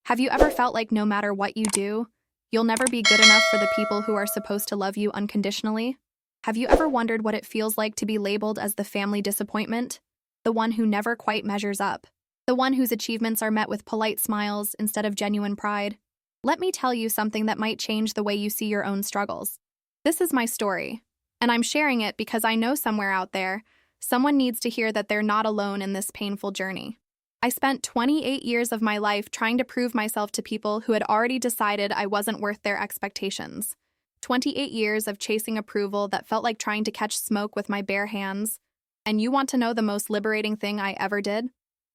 Have you ever felt like no matter what you do, you'll never be good enough for the people who are supposed to love you unconditionally? Have you ever wondered what it feels like to be labeled as the family disappointment? The one who never quite measures up. The one whose achievements are met with polite smiles instead of genuine pride? Let me tell you something that might change the way you see your own struggles. This is my story, and I'm sharing it because I know somewhere out there, someone needs to hear that they're not alone in this painful journey. I spent 28 years of my life trying to prove myself to people who had already decided I wasn't worth their expectations. 28 years of chasing approval that felt like trying to catch smoke with my bare hands. And you want to know the most liberating thing I ever did?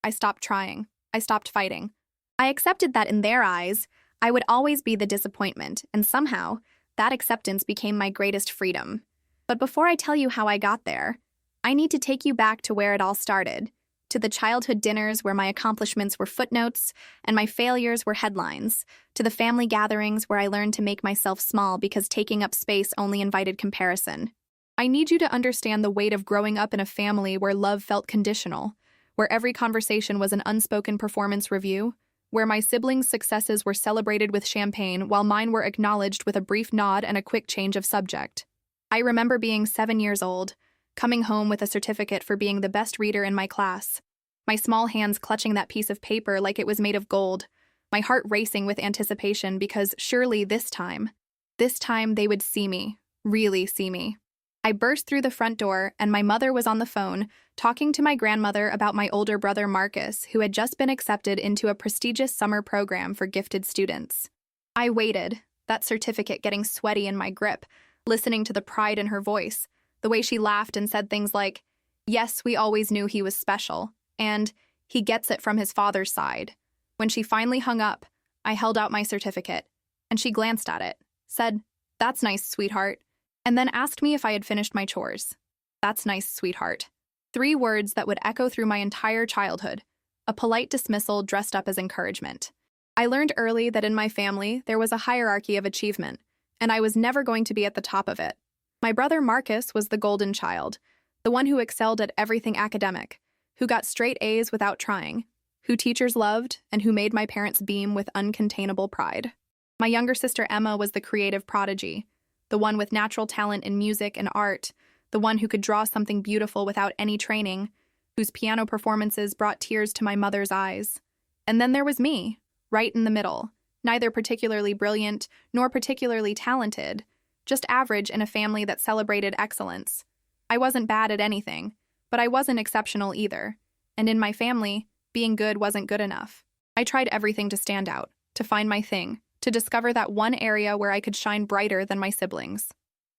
I stopped trying. I stopped fighting. I accepted that in their eyes, I would always be the disappointment, and somehow, that acceptance became my greatest freedom. But before I tell you how I got there, I need to take you back to where it all started. To the childhood dinners where my accomplishments were footnotes and my failures were headlines, to the family gatherings where I learned to make myself small because taking up space only invited comparison. I need you to understand the weight of growing up in a family where love felt conditional, where every conversation was an unspoken performance review, where my siblings' successes were celebrated with champagne while mine were acknowledged with a brief nod and a quick change of subject. I remember being 7 years old, coming home with a certificate for being the best reader in my class. My small hands clutching that piece of paper like it was made of gold, my heart racing with anticipation because surely this time they would see me, really see me. I burst through the front door and my mother was on the phone talking to my grandmother about my older brother Marcus, who had just been accepted into a prestigious summer program for gifted students. I waited, that certificate getting sweaty in my grip, listening to the pride in her voice, the way she laughed and said things like, "Yes, we always knew he was special," and "he gets it from his father's side." When she finally hung up, I held out my certificate, and she glanced at it, said, "That's nice, sweetheart," and then asked me if I had finished my chores. "That's nice, sweetheart." 3 words that would echo through my entire childhood, a polite dismissal dressed up as encouragement. I learned early that in my family, there was a hierarchy of achievement, and I was never going to be at the top of it. My brother Marcus was the golden child, the one who excelled at everything academic, who got straight A's without trying, who teachers loved, and who made my parents beam with uncontainable pride. My younger sister Emma was the creative prodigy, the one with natural talent in music and art, the one who could draw something beautiful without any training, whose piano performances brought tears to my mother's eyes. And then there was me, right in the middle, neither particularly brilliant nor particularly talented, just average in a family that celebrated excellence. I wasn't bad at anything, but I wasn't exceptional either. And in my family, being good wasn't good enough. I tried everything to stand out, to find my thing, to discover that one area where I could shine brighter than my siblings.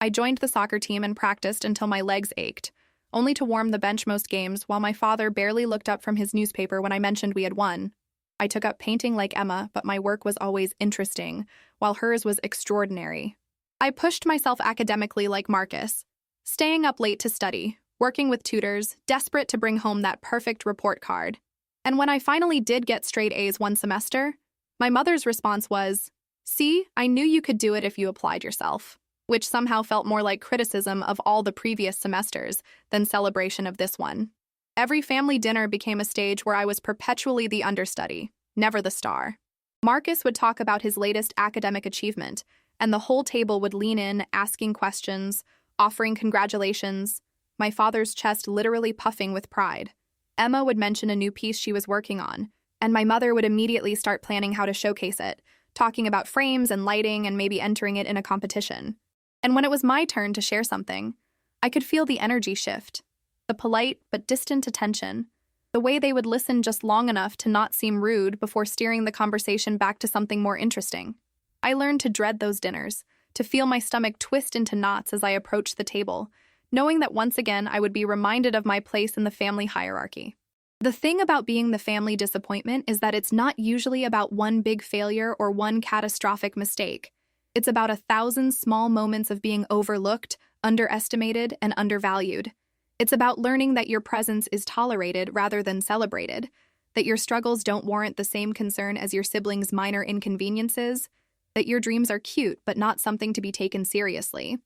I joined the soccer team and practiced until my legs ached, only to warm the bench most games while my father barely looked up from his newspaper when I mentioned we had won. I took up painting like Emma, but my work was always interesting, while hers was extraordinary. I pushed myself academically like Marcus, staying up late to study, working with tutors, desperate to bring home that perfect report card. And when I finally did get straight A's one semester, my mother's response was, "See, I knew you could do it if you applied yourself," which somehow felt more like criticism of all the previous semesters than celebration of this one. Every family dinner became a stage where I was perpetually the understudy, never the star. Marcus would talk about his latest academic achievement, and the whole table would lean in, asking questions, offering congratulations, my father's chest literally puffing with pride. Emma would mention a new piece she was working on, and my mother would immediately start planning how to showcase it, talking about frames and lighting and maybe entering it in a competition. And when it was my turn to share something, I could feel the energy shift, the polite but distant attention, the way they would listen just long enough to not seem rude before steering the conversation back to something more interesting. I learned to dread those dinners, to feel my stomach twist into knots as I approached the table, knowing that once again I would be reminded of my place in the family hierarchy. The thing about being the family disappointment is that it's not usually about one big failure or one catastrophic mistake. It's about 1,000 small moments of being overlooked, underestimated, and undervalued. It's about learning that your presence is tolerated rather than celebrated, that your struggles don't warrant the same concern as your siblings' minor inconveniences, that your dreams are cute but not something to be taken seriously.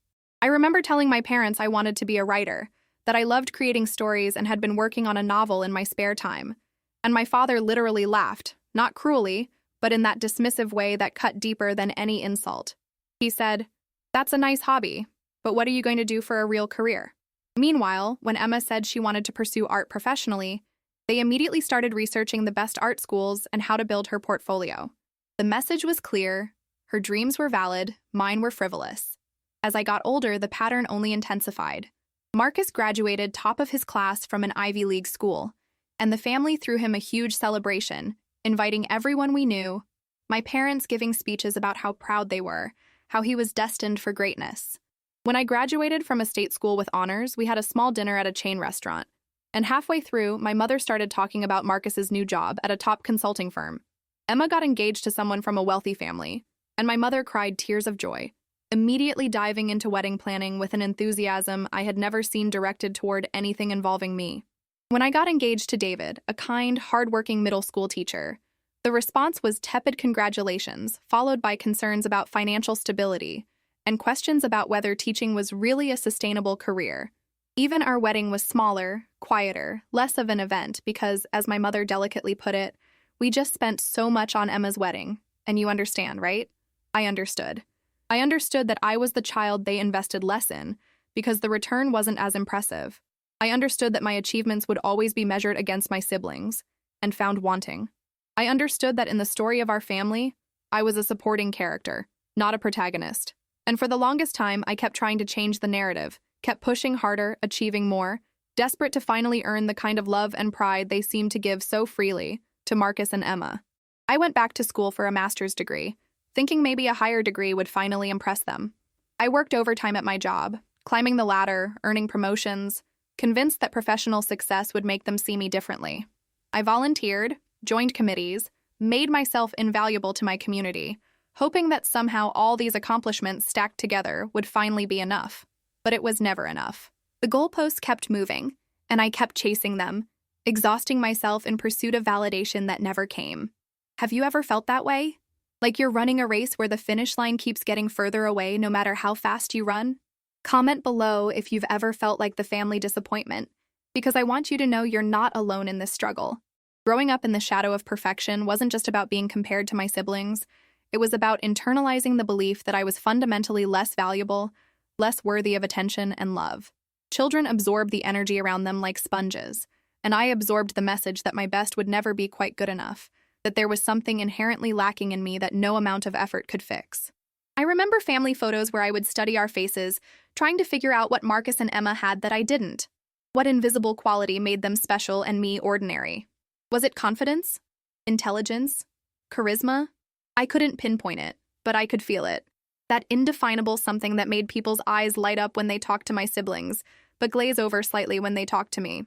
I remember telling my parents I wanted to be a writer, that I loved creating stories and had been working on a novel in my spare time. And my father literally laughed, not cruelly, but in that dismissive way that cut deeper than any insult. He said, "That's a nice hobby, but what are you going to do for a real career?" Meanwhile, when Emma said she wanted to pursue art professionally, they immediately started researching the best art schools and how to build her portfolio. The message was clear, her dreams were valid, mine were frivolous. As I got older, the pattern only intensified. Marcus graduated top of his class from an Ivy League school, and the family threw him a huge celebration, inviting everyone we knew, my parents giving speeches about how proud they were, how he was destined for greatness. When I graduated from a state school with honors, we had a small dinner at a chain restaurant, and halfway through, my mother started talking about Marcus's new job at a top consulting firm. Emma got engaged to someone from a wealthy family, and my mother cried tears of joy, immediately diving into wedding planning with an enthusiasm I had never seen directed toward anything involving me. When I got engaged to David, a kind, hardworking middle school teacher, the response was tepid congratulations, followed by concerns about financial stability and questions about whether teaching was really a sustainable career. Even our wedding was smaller, quieter, less of an event because, as my mother delicately put it, we just spent so much on Emma's wedding, and you understand, right? I understood. I understood that I was the child they invested less in because the return wasn't as impressive. I understood that my achievements would always be measured against my siblings, and found wanting. I understood that in the story of our family, I was a supporting character, not a protagonist. And for the longest time, I kept trying to change the narrative, kept pushing harder, achieving more, desperate to finally earn the kind of love and pride they seemed to give so freely to Marcus and Emma. I went back to school for a master's degree, thinking maybe a higher degree would finally impress them. I worked overtime at my job, climbing the ladder, earning promotions, convinced that professional success would make them see me differently. I volunteered, joined committees, made myself invaluable to my community, hoping that somehow all these accomplishments stacked together would finally be enough. But it was never enough. The goalposts kept moving, and I kept chasing them, exhausting myself in pursuit of validation that never came. Have you ever felt that way? Like you're running a race where the finish line keeps getting further away no matter how fast you run? Comment below if you've ever felt like the family disappointment, because I want you to know you're not alone in this struggle. Growing up in the shadow of perfection wasn't just about being compared to my siblings. It was about internalizing the belief that I was fundamentally less valuable, less worthy of attention and love. Children absorb the energy around them like sponges, and I absorbed the message that my best would never be quite good enough, that there was something inherently lacking in me that no amount of effort could fix. I remember family photos where I would study our faces, trying to figure out what Marcus and Emma had that I didn't. What invisible quality made them special and me ordinary? Was it confidence? Intelligence? Charisma? I couldn't pinpoint it, but I could feel it. That indefinable something that made people's eyes light up when they talked to my siblings, but glaze over slightly when they talked to me.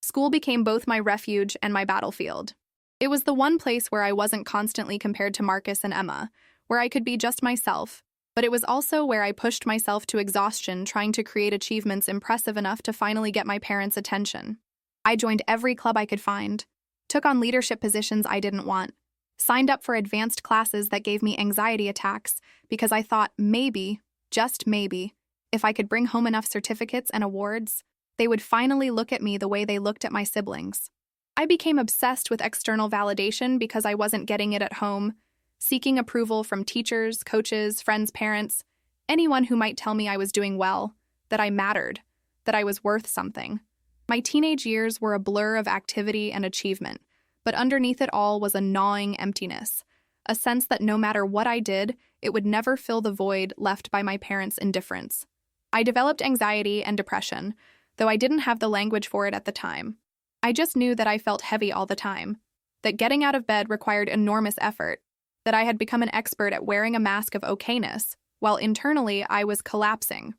School became both my refuge and my battlefield. It was the one place where I wasn't constantly compared to Marcus and Emma, where I could be just myself, but it was also where I pushed myself to exhaustion trying to create achievements impressive enough to finally get my parents' attention. I joined every club I could find, took on leadership positions I didn't want, signed up for advanced classes that gave me anxiety attacks because I thought maybe, just maybe, if I could bring home enough certificates and awards, they would finally look at me the way they looked at my siblings. I became obsessed with external validation because I wasn't getting it at home, seeking approval from teachers, coaches, friends, parents, anyone who might tell me I was doing well, that I mattered, that I was worth something. My teenage years were a blur of activity and achievement, but underneath it all was a gnawing emptiness, a sense that no matter what I did, it would never fill the void left by my parents' indifference. I developed anxiety and depression, though I didn't have the language for it at the time. I just knew that I felt heavy all the time, that getting out of bed required enormous effort, that I had become an expert at wearing a mask of okayness, while internally I was collapsing.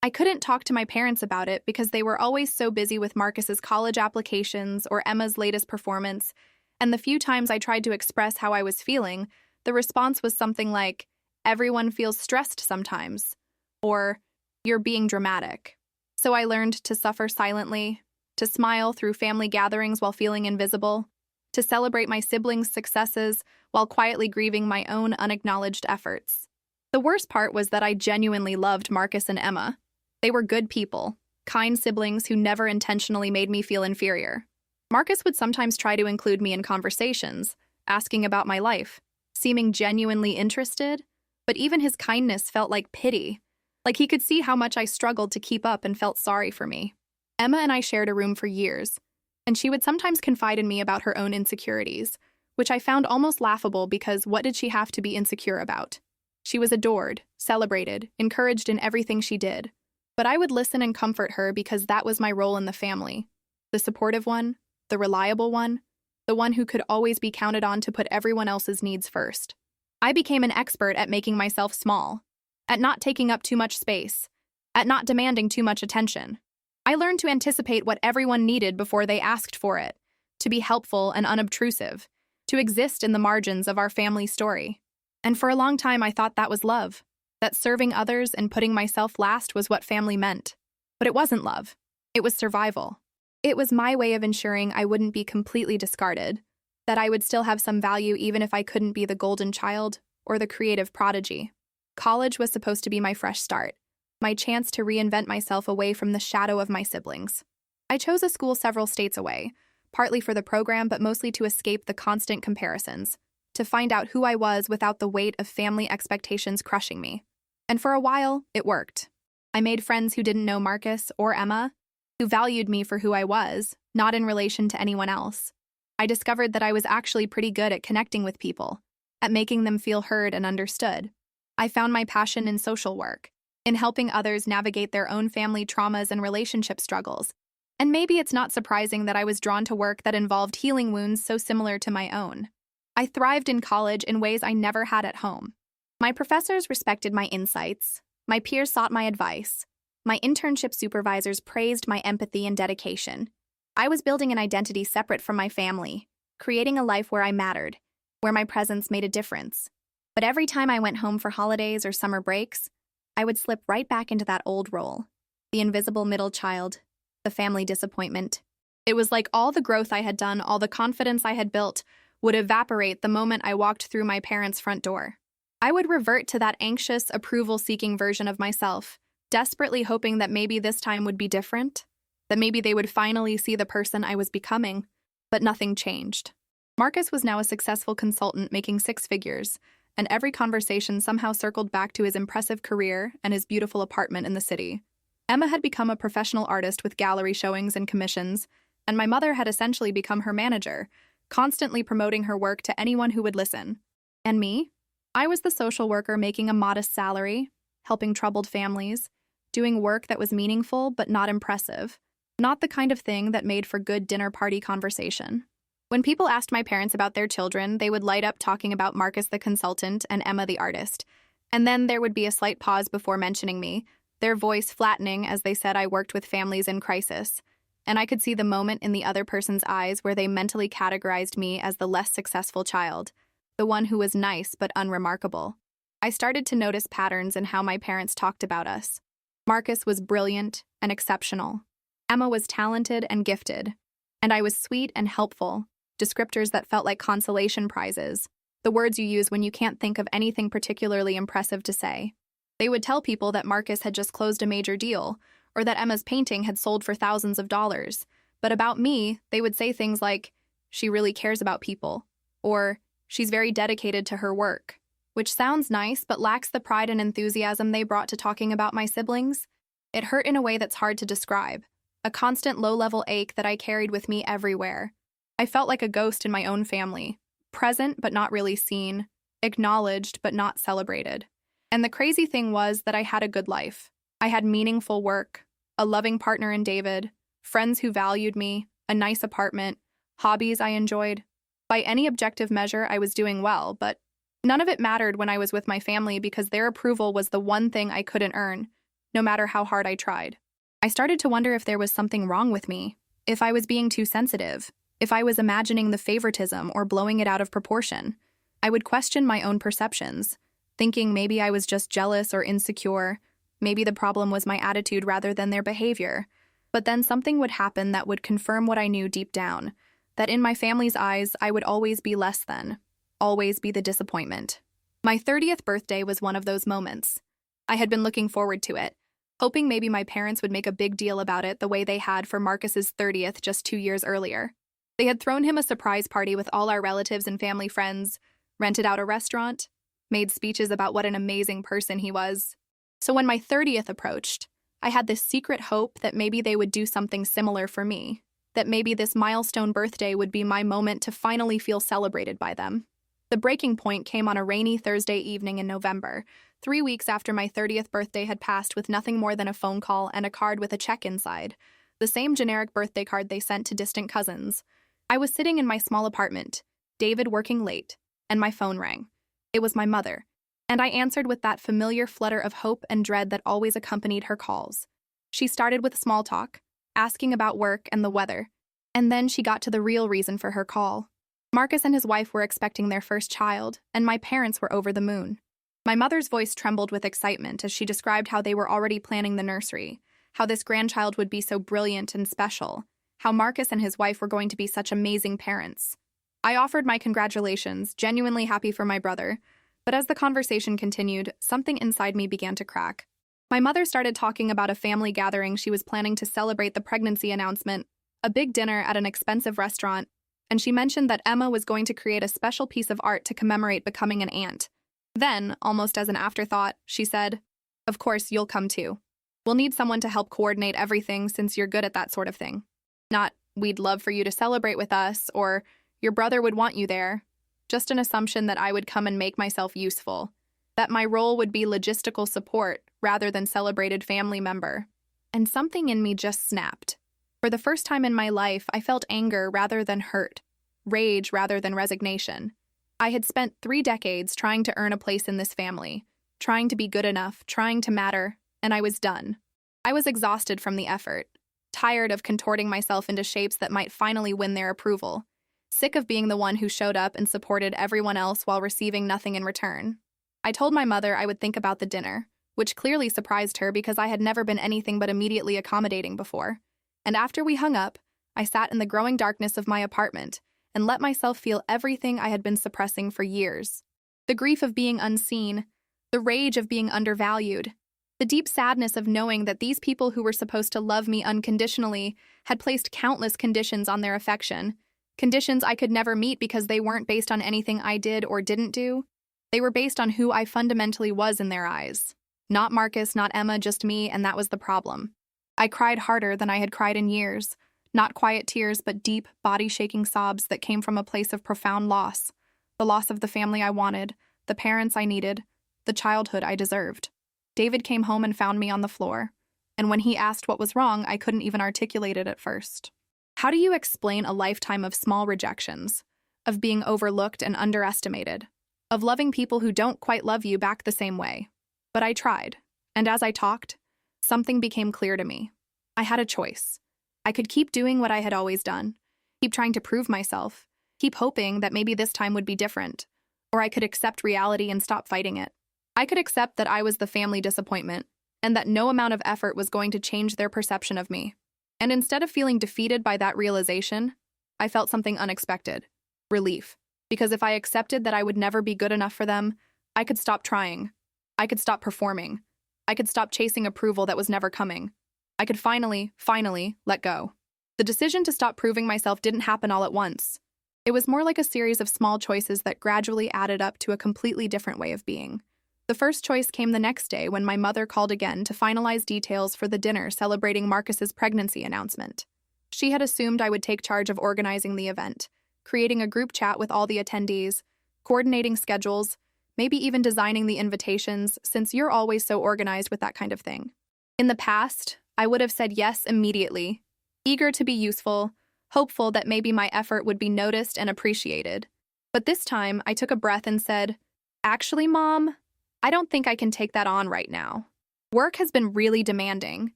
I couldn't talk to my parents about it because they were always so busy with Marcus's college applications or Emma's latest performance, and the few times I tried to express how I was feeling, the response was something like, "Everyone feels stressed sometimes," or "You're being dramatic." So I learned to suffer silently, to smile through family gatherings while feeling invisible, to celebrate my siblings' successes while quietly grieving my own unacknowledged efforts. The worst part was that I genuinely loved Marcus and Emma. They were good people, kind siblings who never intentionally made me feel inferior. Marcus would sometimes try to include me in conversations, asking about my life, seeming genuinely interested, but even his kindness felt like pity, like he could see how much I struggled to keep up and felt sorry for me. Emma and I shared a room for years, and she would sometimes confide in me about her own insecurities, which I found almost laughable because what did she have to be insecure about? She was adored, celebrated, encouraged in everything she did. But I would listen and comfort her because that was my role in the family. The supportive one, the reliable one, the one who could always be counted on to put everyone else's needs first. I became an expert at making myself small, at not taking up too much space, at not demanding too much attention. I learned to anticipate what everyone needed before they asked for it, to be helpful and unobtrusive, to exist in the margins of our family story. And for a long time, I thought that was love, that serving others and putting myself last was what family meant. But it wasn't love. It was survival. It was my way of ensuring I wouldn't be completely discarded, that I would still have some value even if I couldn't be the golden child or the creative prodigy. College was supposed to be my fresh start, my chance to reinvent myself away from the shadow of my siblings. I chose a school several states away, partly for the program but mostly to escape the constant comparisons, to find out who I was without the weight of family expectations crushing me. And for a while, it worked. I made friends who didn't know Marcus or Emma, who valued me for who I was, not in relation to anyone else. I discovered that I was actually pretty good at connecting with people, at making them feel heard and understood. I found my passion in social work, in helping others navigate their own family traumas and relationship struggles. And maybe it's not surprising that I was drawn to work that involved healing wounds so similar to my own. I thrived in college in ways I never had at home. My professors respected my insights, my peers sought my advice, my internship supervisors praised my empathy and dedication. I was building an identity separate from my family, creating a life where I mattered, where my presence made a difference. But every time I went home for holidays or summer breaks, I would slip right back into that old role, the invisible middle child, the family disappointment. It was like all the growth I had done, all the confidence I had built, would evaporate the moment I walked through my parents' front door. I would revert to that anxious, approval-seeking version of myself, desperately hoping that maybe this time would be different, that maybe they would finally see the person I was becoming, but nothing changed. Marcus was now a successful consultant making six figures, and every conversation somehow circled back to his impressive career and his beautiful apartment in the city. Emma had become a professional artist with gallery showings and commissions, and my mother had essentially become her manager, constantly promoting her work to anyone who would listen. And me? I was the social worker making a modest salary, helping troubled families, doing work that was meaningful but not impressive, not the kind of thing that made for good dinner party conversation. When people asked my parents about their children, they would light up talking about Marcus the consultant and Emma the artist. And then there would be a slight pause before mentioning me, their voice flattening as they said I worked with families in crisis. And I could see the moment in the other person's eyes where they mentally categorized me as the less successful child, the one who was nice but unremarkable. I started to notice patterns in how my parents talked about us. Marcus was brilliant and exceptional. Emma was talented and gifted. And I was sweet and helpful, descriptors that felt like consolation prizes, the words you use when you can't think of anything particularly impressive to say. They would tell people that Marcus had just closed a major deal, or that Emma's painting had sold for thousands of dollars. But about me, they would say things like, "She really cares about people," or "She's very dedicated to her work," which sounds nice but lacks the pride and enthusiasm they brought to talking about my siblings. It hurt in a way that's hard to describe, a constant low-level ache that I carried with me everywhere. I felt like a ghost in my own family, present but not really seen, acknowledged but not celebrated. And the crazy thing was that I had a good life. I had meaningful work, a loving partner in David, friends who valued me, a nice apartment, hobbies I enjoyed. By any objective measure, I was doing well, but none of it mattered when I was with my family because their approval was the one thing I couldn't earn, no matter how hard I tried. I started to wonder if there was something wrong with me, if I was being too sensitive, if I was imagining the favoritism or blowing it out of proportion. I would question my own perceptions, thinking maybe I was just jealous or insecure, maybe the problem was my attitude rather than their behavior. But then something would happen that would confirm what I knew deep down, that in my family's eyes, I would always be less than, always be the disappointment. My 30th birthday was one of those moments. I had been looking forward to it, hoping maybe my parents would make a big deal about it the way they had for Marcus's 30th just 2 years earlier. They had thrown him a surprise party with all our relatives and family friends, rented out a restaurant, made speeches about what an amazing person he was. So when my 30th approached, I had this secret hope that maybe they would do something similar for me, that maybe this milestone birthday would be my moment to finally feel celebrated by them. The breaking point came on a rainy Thursday evening in November, 3 weeks after my 30th birthday had passed with nothing more than a phone call and a card with a check inside, the same generic birthday card they sent to distant cousins. I was sitting in my small apartment, David working late, and my phone rang. It was my mother, and I answered with that familiar flutter of hope and dread that always accompanied her calls. She started with small talk, asking about work and the weather, and then she got to the real reason for her call. Marcus and his wife were expecting their first child, and my parents were over the moon. My mother's voice trembled with excitement as she described how they were already planning the nursery, how this grandchild would be so brilliant and special, how Marcus and his wife were going to be such amazing parents. I offered my congratulations, genuinely happy for my brother, but as the conversation continued, something inside me began to crack. My mother started talking about a family gathering she was planning to celebrate the pregnancy announcement, a big dinner at an expensive restaurant, and she mentioned that Emma was going to create a special piece of art to commemorate becoming an aunt. Then, almost as an afterthought, she said, "Of course, you'll come too. We'll need someone to help coordinate everything since you're good at that sort of thing. Not, we'd love for you to celebrate with us, or your brother would want you there. Just an assumption that I would come and make myself useful. That my role would be logistical support rather than celebrated family member." And something in me just snapped. For the first time in my life, I felt anger rather than hurt, rage rather than resignation. I had spent 3 decades trying to earn a place in this family, trying to be good enough, trying to matter, and I was done. I was exhausted from the effort, tired of contorting myself into shapes that might finally win their approval, sick of being the one who showed up and supported everyone else while receiving nothing in return. I told my mother I would think about the dinner, which clearly surprised her because I had never been anything but immediately accommodating before. And after we hung up, I sat in the growing darkness of my apartment and let myself feel everything I had been suppressing for years. The grief of being unseen, the rage of being undervalued, the deep sadness of knowing that these people who were supposed to love me unconditionally had placed countless conditions on their affection, conditions I could never meet because they weren't based on anything I did or didn't do. They were based on who I fundamentally was in their eyes. Not Marcus, not Emma, just me, and that was the problem. I cried harder than I had cried in years, not quiet tears, but deep, body-shaking sobs that came from a place of profound loss. The loss of the family I wanted, the parents I needed, the childhood I deserved. David came home and found me on the floor, and when he asked what was wrong, I couldn't even articulate it at first. How do you explain a lifetime of small rejections, of being overlooked and underestimated, of loving people who don't quite love you back the same way? But I tried, and as I talked, something became clear to me. I had a choice. I could keep doing what I had always done, keep trying to prove myself, keep hoping that maybe this time would be different, or I could accept reality and stop fighting it. I could accept that I was the family disappointment, and that no amount of effort was going to change their perception of me. And instead of feeling defeated by that realization, I felt something unexpected, relief. Because if I accepted that I would never be good enough for them, I could stop trying. I could stop performing. I could stop chasing approval that was never coming. I could finally let go. The decision to stop proving myself didn't happen all at once. It was more like a series of small choices that gradually added up to a completely different way of being. The first choice came the next day when my mother called again to finalize details for the dinner celebrating Marcus's pregnancy announcement. She had assumed I would take charge of organizing the event, creating a group chat with all the attendees, coordinating schedules, maybe even designing the invitations, since you're always so organized with that kind of thing. In the past, I would have said yes immediately, eager to be useful, hopeful that maybe my effort would be noticed and appreciated. But this time, I took a breath and said, "Actually, Mom, I don't think I can take that on right now. Work has been really demanding,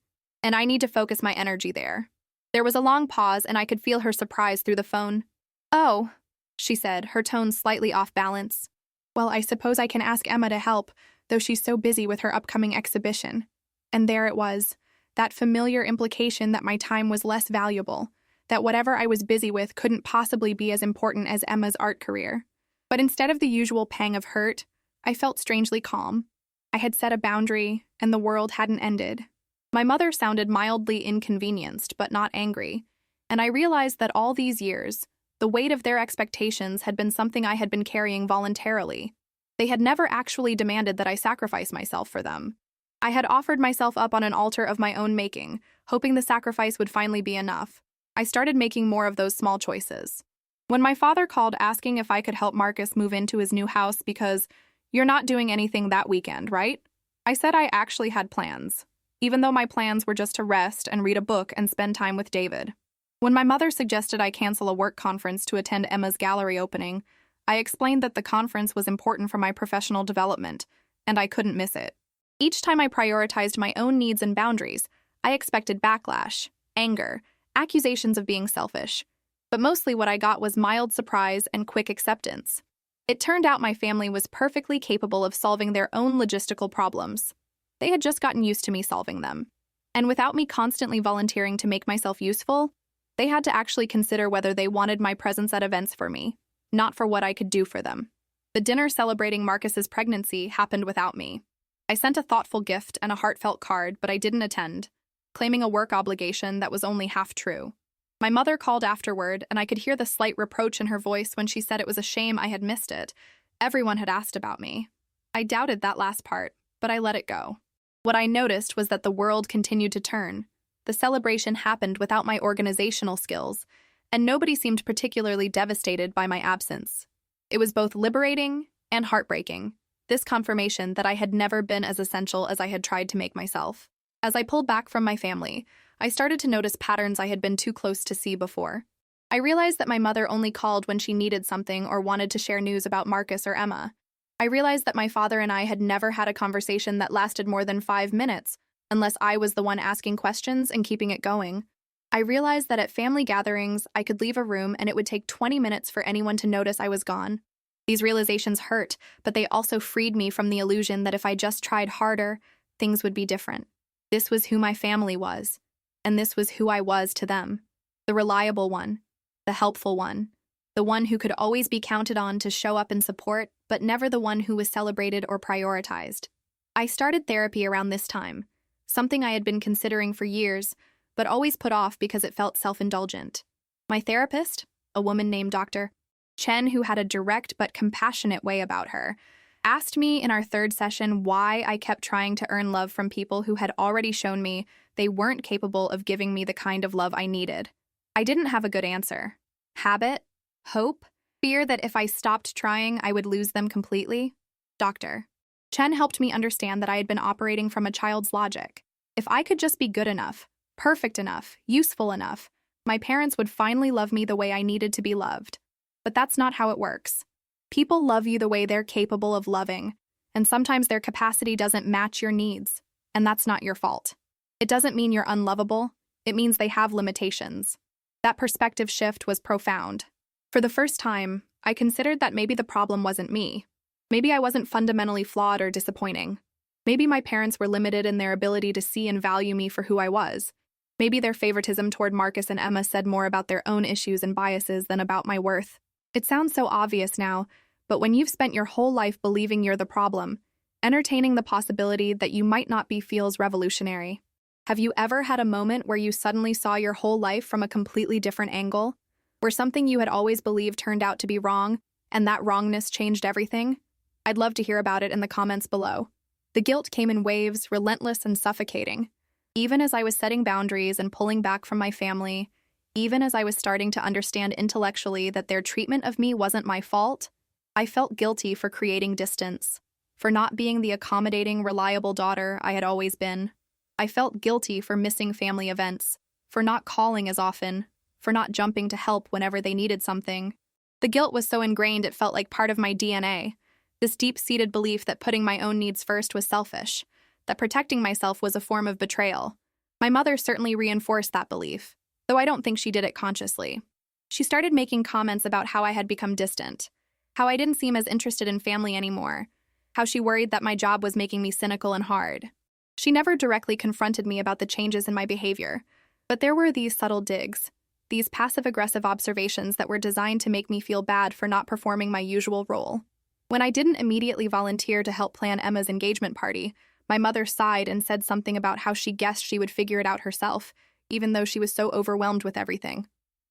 and I need to focus my energy there." There was a long pause, and I could feel her surprise through the phone. "Oh," she said, her tone slightly off balance. "Well, I suppose I can ask Emma to help, though she's so busy with her upcoming exhibition." And there it was, that familiar implication that my time was less valuable, that whatever I was busy with couldn't possibly be as important as Emma's art career. But instead of the usual pang of hurt, I felt strangely calm. I had set a boundary, and the world hadn't ended. My mother sounded mildly inconvenienced, but not angry, and I realized that all these years, The weight of their expectations had been something I had been carrying voluntarily. They had never actually demanded that I sacrifice myself for them. I had offered myself up on an altar of my own making, hoping the sacrifice would finally be enough. I started making more of those small choices. When my father called asking if I could help Marcus move into his new house because, "You're not doing anything that weekend, right?" I said I actually had plans, even though my plans were just to rest and read a book and spend time with David. When my mother suggested I cancel a work conference to attend Emma's gallery opening, I explained that the conference was important for my professional development, and I couldn't miss it. Each time I prioritized my own needs and boundaries, I expected backlash, anger, accusations of being selfish. But mostly what I got was mild surprise and quick acceptance. It turned out my family was perfectly capable of solving their own logistical problems. They had just gotten used to me solving them. And without me constantly volunteering to make myself useful, they had to actually consider whether they wanted my presence at events for me, not for what I could do for them. The dinner celebrating Marcus's pregnancy happened without me. I sent a thoughtful gift and a heartfelt card, but I didn't attend, claiming a work obligation that was only half true. My mother called afterward, and I could hear the slight reproach in her voice when she said it was a shame I had missed it. Everyone had asked about me. I doubted that last part, but I let it go. What I noticed was that the world continued to turn. The celebration happened without my organizational skills, and nobody seemed particularly devastated by my absence. It was both liberating and heartbreaking, this confirmation that I had never been as essential as I had tried to make myself. As I pulled back from my family, I started to notice patterns I had been too close to see before. I realized that my mother only called when she needed something or wanted to share news about Marcus or Emma. I realized that my father and I had never had a conversation that lasted more than 5 minutes, unless I was the one asking questions and keeping it going. I realized that at family gatherings, I could leave a room and it would take 20 minutes for anyone to notice I was gone. These realizations hurt, but they also freed me from the illusion that if I just tried harder, things would be different. This was who my family was, and this was who I was to them. The reliable one, the helpful one, the one who could always be counted on to show up and support, but never the one who was celebrated or prioritized. I started therapy around this time, something I had been considering for years, but always put off because it felt self-indulgent. My therapist, a woman named Dr. Chen, who had a direct but compassionate way about her, asked me in our 3rd session why I kept trying to earn love from people who had already shown me they weren't capable of giving me the kind of love I needed. I didn't have a good answer. Habit? Hope? Fear that if I stopped trying, I would lose them completely? Dr. Chen helped me understand that I had been operating from a child's logic. If I could just be good enough, perfect enough, useful enough, my parents would finally love me the way I needed to be loved. But that's not how it works. People love you the way they're capable of loving, and sometimes their capacity doesn't match your needs, and that's not your fault. It doesn't mean you're unlovable, it means they have limitations. That perspective shift was profound. For the first time, I considered that maybe the problem wasn't me. Maybe I wasn't fundamentally flawed or disappointing. Maybe my parents were limited in their ability to see and value me for who I was. Maybe their favoritism toward Marcus and Emma said more about their own issues and biases than about my worth. It sounds so obvious now, but when you've spent your whole life believing you're the problem, entertaining the possibility that you might not be feels revolutionary. Have you ever had a moment where you suddenly saw your whole life from a completely different angle? Where something you had always believed turned out to be wrong, and that wrongness changed everything? I'd love to hear about it in the comments below. The guilt came in waves, relentless and suffocating. Even as I was setting boundaries and pulling back from my family, even as I was starting to understand intellectually that their treatment of me wasn't my fault, I felt guilty for creating distance, for not being the accommodating, reliable daughter I had always been. I felt guilty for missing family events, for not calling as often, for not jumping to help whenever they needed something. The guilt was so ingrained it felt like part of my DNA, this deep-seated belief that putting my own needs first was selfish, that protecting myself was a form of betrayal. My mother certainly reinforced that belief, though I don't think she did it consciously. She started making comments about how I had become distant, how I didn't seem as interested in family anymore, how she worried that my job was making me cynical and hard. She never directly confronted me about the changes in my behavior, but there were these subtle digs, these passive-aggressive observations that were designed to make me feel bad for not performing my usual role. When I didn't immediately volunteer to help plan Emma's engagement party, my mother sighed and said something about how she guessed she would figure it out herself, even though she was so overwhelmed with everything.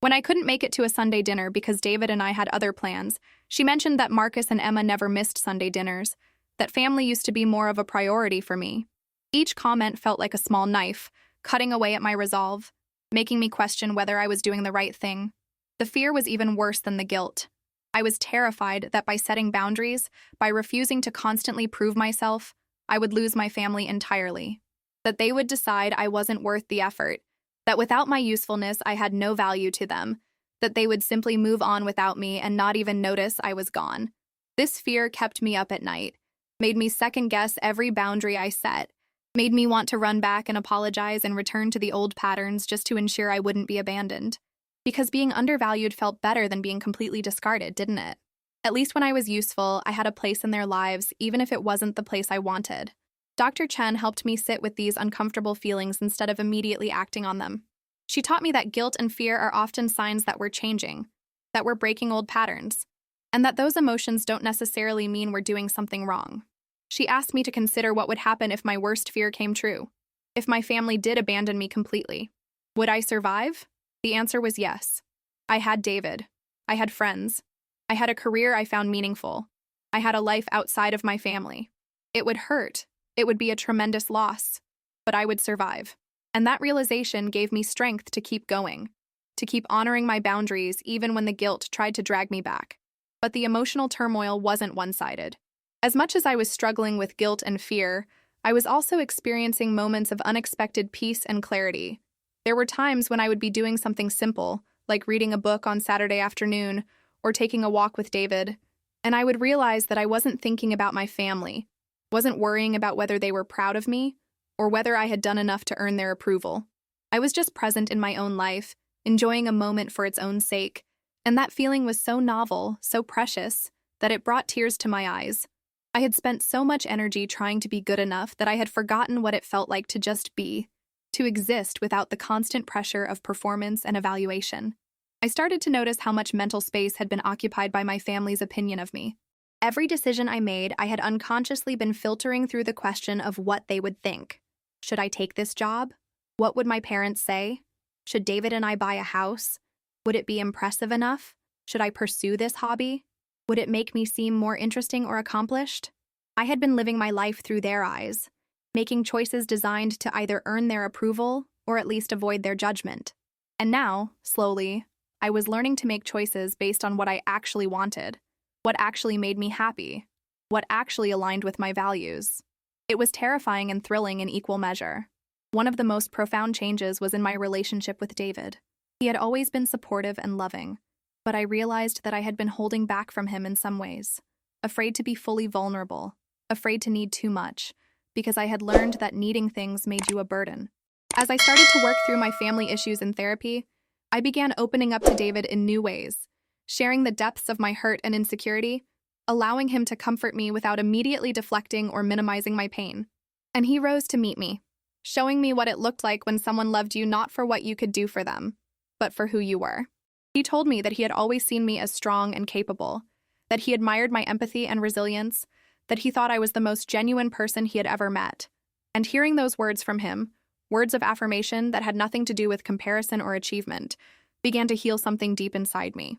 When I couldn't make it to a Sunday dinner because David and I had other plans, she mentioned that Marcus and Emma never missed Sunday dinners, that family used to be more of a priority for me. Each comment felt like a small knife, cutting away at my resolve, making me question whether I was doing the right thing. The fear was even worse than the guilt. I was terrified that by setting boundaries, by refusing to constantly prove myself, I would lose my family entirely. That they would decide I wasn't worth the effort, that without my usefulness I had no value to them, that they would simply move on without me and not even notice I was gone. This fear kept me up at night, made me second-guess every boundary I set, made me want to run back and apologize and return to the old patterns just to ensure I wouldn't be abandoned. Because being undervalued felt better than being completely discarded, didn't it? At least when I was useful, I had a place in their lives, even if it wasn't the place I wanted. Dr. Chen helped me sit with these uncomfortable feelings instead of immediately acting on them. She taught me that guilt and fear are often signs that we're changing, that we're breaking old patterns, and that those emotions don't necessarily mean we're doing something wrong. She asked me to consider what would happen if my worst fear came true, if my family did abandon me completely. Would I survive? The answer was yes. I had David. I had friends. I had a career I found meaningful. I had a life outside of my family. It would hurt. It would be a tremendous loss. But I would survive. And that realization gave me strength to keep going, to keep honoring my boundaries even when the guilt tried to drag me back. But the emotional turmoil wasn't one-sided. As much as I was struggling with guilt and fear, I was also experiencing moments of unexpected peace and clarity. There were times when I would be doing something simple, like reading a book on Saturday afternoon or taking a walk with David, and I would realize that I wasn't thinking about my family, wasn't worrying about whether they were proud of me or whether I had done enough to earn their approval. I was just present in my own life, enjoying a moment for its own sake, and that feeling was so novel, so precious, that it brought tears to my eyes. I had spent so much energy trying to be good enough that I had forgotten what it felt like to just be, to exist without the constant pressure of performance and evaluation. I started to notice how much mental space had been occupied by my family's opinion of me. Every decision I made, I had unconsciously been filtering through the question of what they would think. Should I take this job? What would my parents say? Should David and I buy a house? Would it be impressive enough? Should I pursue this hobby? Would it make me seem more interesting or accomplished? I had been living my life through their eyes, making choices designed to either earn their approval or at least avoid their judgment. And now, slowly, I was learning to make choices based on what I actually wanted, what actually made me happy, what actually aligned with my values. It was terrifying and thrilling in equal measure. One of the most profound changes was in my relationship with David. He had always been supportive and loving, but I realized that I had been holding back from him in some ways, afraid to be fully vulnerable, afraid to need too much, because I had learned that needing things made you a burden. As I started to work through my family issues in therapy, I began opening up to David in new ways, sharing the depths of my hurt and insecurity, allowing him to comfort me without immediately deflecting or minimizing my pain. And he rose to meet me, showing me what it looked like when someone loved you not for what you could do for them, but for who you were. He told me that he had always seen me as strong and capable, that he admired my empathy and resilience, that he thought I was the most genuine person he had ever met. And hearing those words from him, words of affirmation that had nothing to do with comparison or achievement, began to heal something deep inside me.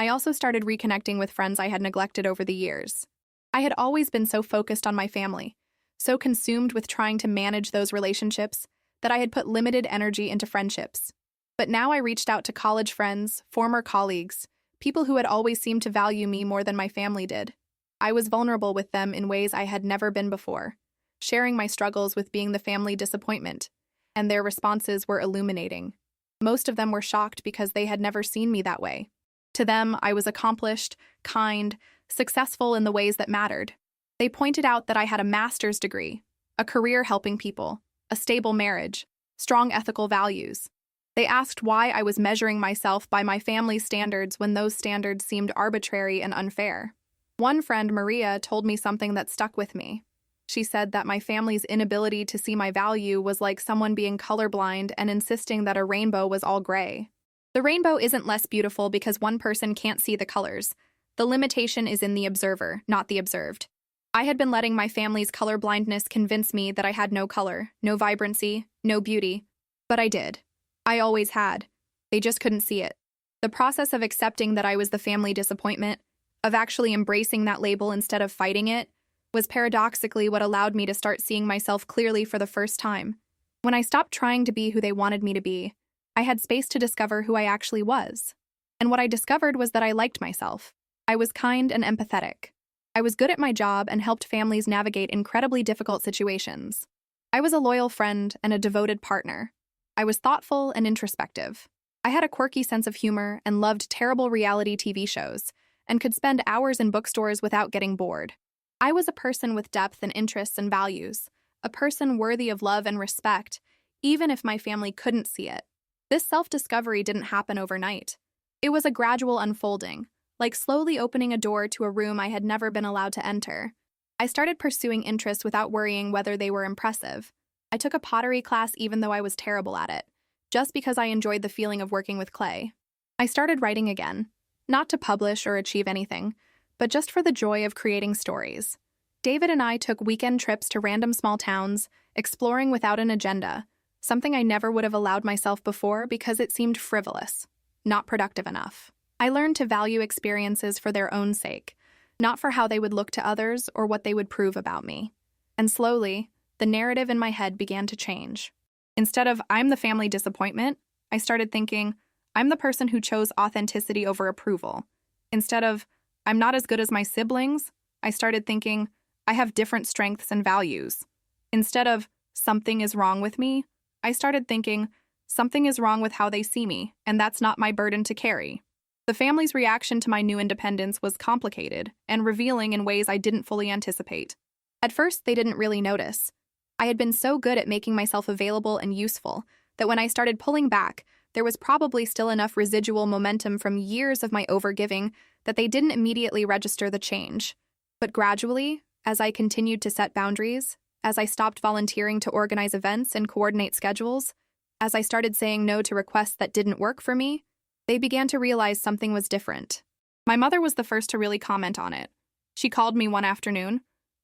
I also started reconnecting with friends I had neglected over the years. I had always been so focused on my family, so consumed with trying to manage those relationships, that I had put limited energy into friendships. But now I reached out to college friends, former colleagues, people who had always seemed to value me more than my family did. I was vulnerable with them in ways I had never been before, sharing my struggles with being the family disappointment, and their responses were illuminating. Most of them were shocked because they had never seen me that way. To them, I was accomplished, kind, successful in the ways that mattered. They pointed out that I had a master's degree, a career helping people, a stable marriage, strong ethical values. They asked why I was measuring myself by my family's standards when those standards seemed arbitrary and unfair. One friend, Maria, told me something that stuck with me. She said that my family's inability to see my value was like someone being colorblind and insisting that a rainbow was all gray. The rainbow isn't less beautiful because one person can't see the colors. The limitation is in the observer, not the observed. I had been letting my family's colorblindness convince me that I had no color, no vibrancy, no beauty. But I did. I always had. They just couldn't see it. The process of accepting that I was the family disappointment, of actually embracing that label instead of fighting it, was paradoxically what allowed me to start seeing myself clearly for the first time. When I stopped trying to be who they wanted me to be, I had space to discover who I actually was. And what I discovered was that I liked myself. I was kind and empathetic. I was good at my job and helped families navigate incredibly difficult situations. I was a loyal friend and a devoted partner. I was thoughtful and introspective. I had a quirky sense of humor and loved terrible reality TV shows, and could spend hours in bookstores without getting bored. I was a person with depth and interests and values, a person worthy of love and respect, even if my family couldn't see it. This self-discovery didn't happen overnight. It was a gradual unfolding, like slowly opening a door to a room I had never been allowed to enter. I started pursuing interests without worrying whether they were impressive. I took a pottery class even though I was terrible at it, just because I enjoyed the feeling of working with clay. I started writing again, not to publish or achieve anything, but just for the joy of creating stories. David and I took weekend trips to random small towns, exploring without an agenda, something I never would have allowed myself before because it seemed frivolous, not productive enough. I learned to value experiences for their own sake, not for how they would look to others or what they would prove about me. And slowly, the narrative in my head began to change. Instead of, I'm the family disappointment, I started thinking, I'm the person who chose authenticity over approval. Instead of, I'm not as good as my siblings, I started thinking, I have different strengths and values. Instead of, something is wrong with me, I started thinking, something is wrong with how they see me, and that's not my burden to carry. The family's reaction to my new independence was complicated and revealing in ways I didn't fully anticipate. At first, they didn't really notice. I had been so good at making myself available and useful that when I started pulling back, there was probably still enough residual momentum from years of my overgiving that they didn't immediately register the change. But gradually, as I continued to set boundaries, as I stopped volunteering to organize events and coordinate schedules, as I started saying no to requests that didn't work for me, they began to realize something was different. My mother was the first to really comment on it. She called me one afternoon,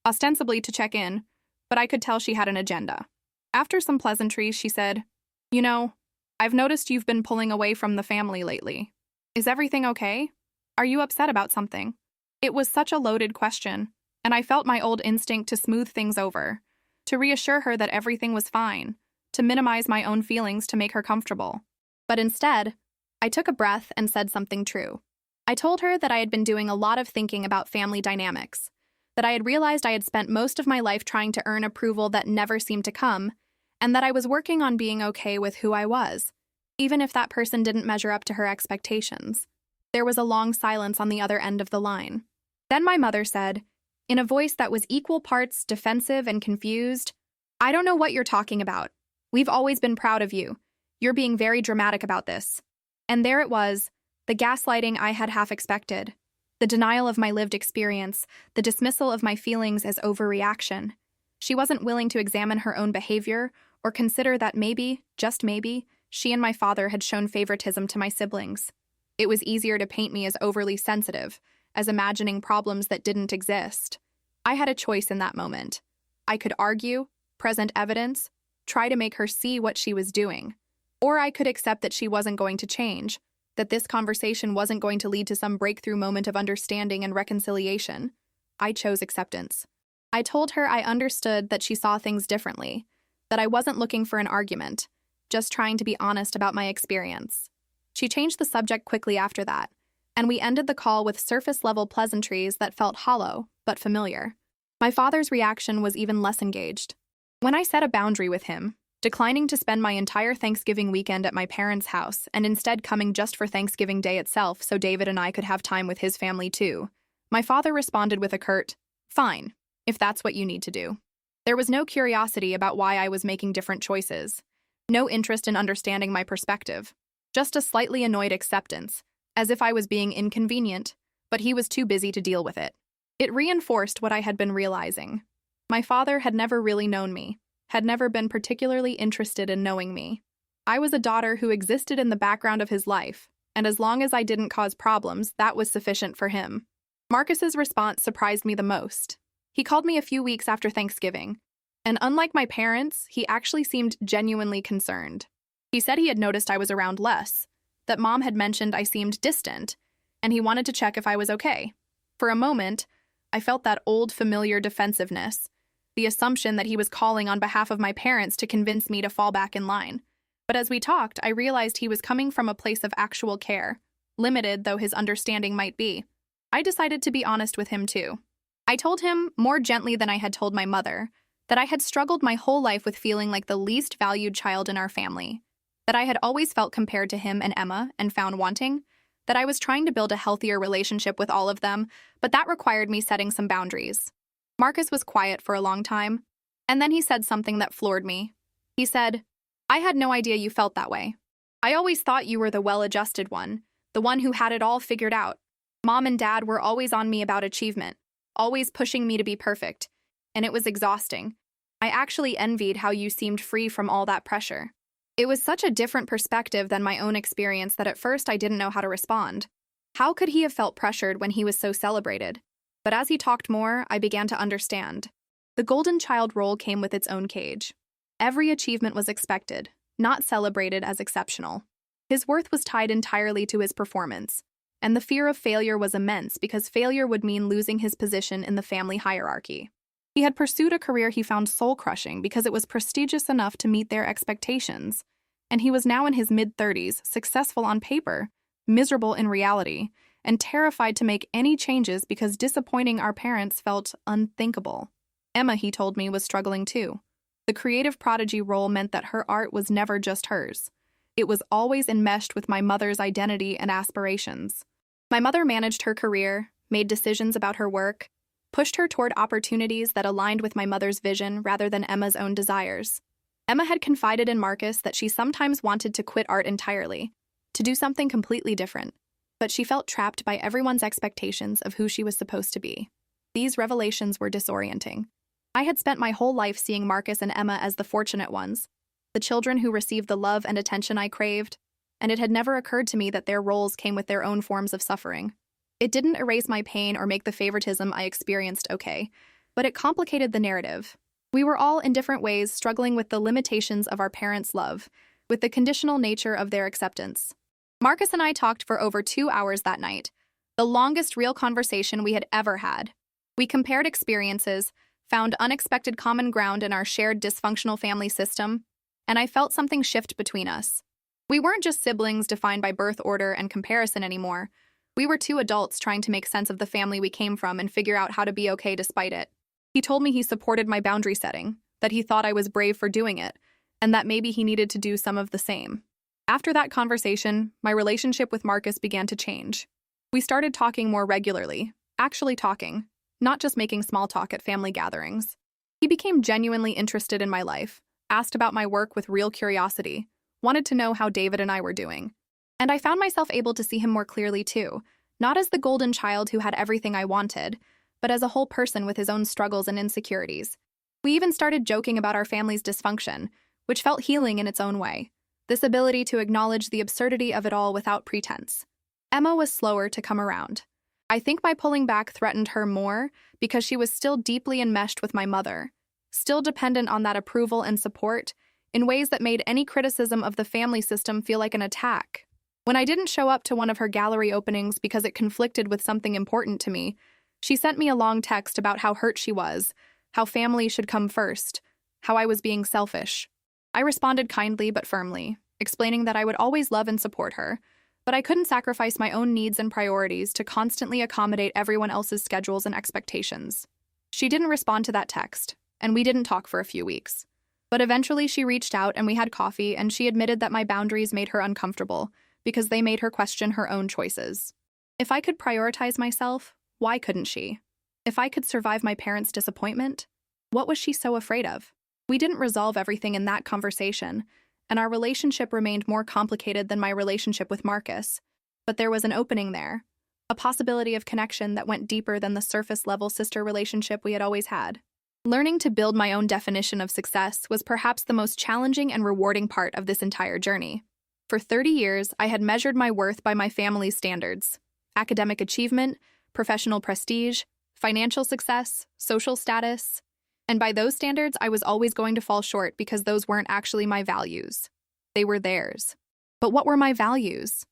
ostensibly to check in, but I could tell she had an agenda. After some pleasantries, she said, "You know, I've noticed you've been pulling away from the family lately. Is everything okay? Are you upset about something?" It was such a loaded question, and I felt my old instinct to smooth things over, to reassure her that everything was fine, to minimize my own feelings to make her comfortable. But instead, I took a breath and said something true. I told her that I had been doing a lot of thinking about family dynamics, that I had realized I had spent most of my life trying to earn approval that never seemed to come, and that I was working on being okay with who I was, even if that person didn't measure up to her expectations. There was a long silence on the other end of the line. Then my mother said, in a voice that was equal parts defensive and confused, "I don't know what you're talking about. We've always been proud of you. You're being very dramatic about this." And there it was, the gaslighting I had half expected, the denial of my lived experience, the dismissal of my feelings as overreaction. She wasn't willing to examine her own behavior or consider that maybe, just maybe, she and my father had shown favoritism to my siblings. It was easier to paint me as overly sensitive, as imagining problems that didn't exist. I had a choice in that moment. I could argue, present evidence, try to make her see what she was doing. Or I could accept that she wasn't going to change, that this conversation wasn't going to lead to some breakthrough moment of understanding and reconciliation. I chose acceptance. I told her I understood that she saw things differently, that I wasn't looking for an argument, just trying to be honest about my experience. She changed the subject quickly after that, and we ended the call with surface-level pleasantries that felt hollow, but familiar. My father's reaction was even less engaged. When I set a boundary with him, declining to spend my entire Thanksgiving weekend at my parents' house and instead coming just for Thanksgiving Day itself so David and I could have time with his family too, my father responded with a curt, "Fine, if that's what you need to do." There was no curiosity about why I was making different choices, no interest in understanding my perspective, just a slightly annoyed acceptance, as if I was being inconvenient, but he was too busy to deal with it. It reinforced what I had been realizing. My father had never really known me, had never been particularly interested in knowing me. I was a daughter who existed in the background of his life, and as long as I didn't cause problems, that was sufficient for him. Marcus's response surprised me the most. He called me a few weeks after Thanksgiving, and unlike my parents, he actually seemed genuinely concerned. He said he had noticed I was around less, that Mom had mentioned I seemed distant, and he wanted to check if I was okay. For a moment, I felt that old familiar defensiveness, the assumption that he was calling on behalf of my parents to convince me to fall back in line. But as we talked, I realized he was coming from a place of actual care, limited though his understanding might be. I decided to be honest with him too. I told him, more gently than I had told my mother, that I had struggled my whole life with feeling like the least valued child in our family, that I had always felt compared to him and Emma and found wanting, that I was trying to build a healthier relationship with all of them, but that required me setting some boundaries. Marcus was quiet for a long time, and then he said something that floored me. He said, "I had no idea you felt that way. I always thought you were the well-adjusted one, the one who had it all figured out. Mom and Dad were always on me about achievement, always pushing me to be perfect, and it was exhausting. I actually envied how you seemed free from all that pressure." It was such a different perspective than my own experience that at first I didn't know how to respond. How could he have felt pressured when he was so celebrated? But as he talked more, I began to understand. The golden child role came with its own cage. Every achievement was expected, not celebrated as exceptional. His worth was tied entirely to his performance, and the fear of failure was immense because failure would mean losing his position in the family hierarchy. He had pursued a career he found soul-crushing because it was prestigious enough to meet their expectations, and he was now in his mid-30s, successful on paper, miserable in reality, and terrified to make any changes because disappointing our parents felt unthinkable. Emma, he told me, was struggling too. The creative prodigy role meant that her art was never just hers. It was always enmeshed with my mother's identity and aspirations. My mother managed her career, made decisions about her work, pushed her toward opportunities that aligned with my mother's vision rather than Emma's own desires. Emma had confided in Marcus that she sometimes wanted to quit art entirely, to do something completely different, but she felt trapped by everyone's expectations of who she was supposed to be. These revelations were disorienting. I had spent my whole life seeing Marcus and Emma as the fortunate ones, the children who received the love and attention I craved, and it had never occurred to me that their roles came with their own forms of suffering. It didn't erase my pain or make the favoritism I experienced okay, but it complicated the narrative. We were all in different ways struggling with the limitations of our parents' love, with the conditional nature of their acceptance. Marcus and I talked for over 2 hours that night, the longest real conversation we had ever had. We compared experiences, found unexpected common ground in our shared dysfunctional family system, and I felt something shift between us. We weren't just siblings defined by birth order and comparison anymore. We were two adults trying to make sense of the family we came from and figure out how to be okay despite it. He told me he supported my boundary setting, that he thought I was brave for doing it, and that maybe he needed to do some of the same. After that conversation, my relationship with Marcus began to change. We started talking more regularly, actually talking, not just making small talk at family gatherings. He became genuinely interested in my life, asked about my work with real curiosity, wanted to know how David and I were doing. And I found myself able to see him more clearly too, not as the golden child who had everything I wanted, but as a whole person with his own struggles and insecurities. We even started joking about our family's dysfunction, which felt healing in its own way. This ability to acknowledge the absurdity of it all without pretense. Emma was slower to come around. I think my pulling back threatened her more because she was still deeply enmeshed with my mother, still dependent on that approval and support in ways that made any criticism of the family system feel like an attack. When I didn't show up to one of her gallery openings because it conflicted with something important to me, she sent me a long text about how hurt she was, how family should come first, how I was being selfish. I responded kindly but firmly, explaining that I would always love and support her, but I couldn't sacrifice my own needs and priorities to constantly accommodate everyone else's schedules and expectations. She didn't respond to that text, and we didn't talk for a few weeks. But eventually she reached out and we had coffee, and she admitted that my boundaries made her uncomfortable because they made her question her own choices. If I could prioritize myself, why couldn't she? If I could survive my parents' disappointment, what was she so afraid of? We didn't resolve everything in that conversation, and our relationship remained more complicated than my relationship with Marcus. But there was an opening there, a possibility of connection that went deeper than the surface-level sister relationship we had always had. Learning to build my own definition of success was perhaps the most challenging and rewarding part of this entire journey. For 30 years, I had measured my worth by my family's standards: academic achievement, professional prestige, financial success, social status. And by those standards, I was always going to fall short because those weren't actually my values. They were theirs. But what were my values?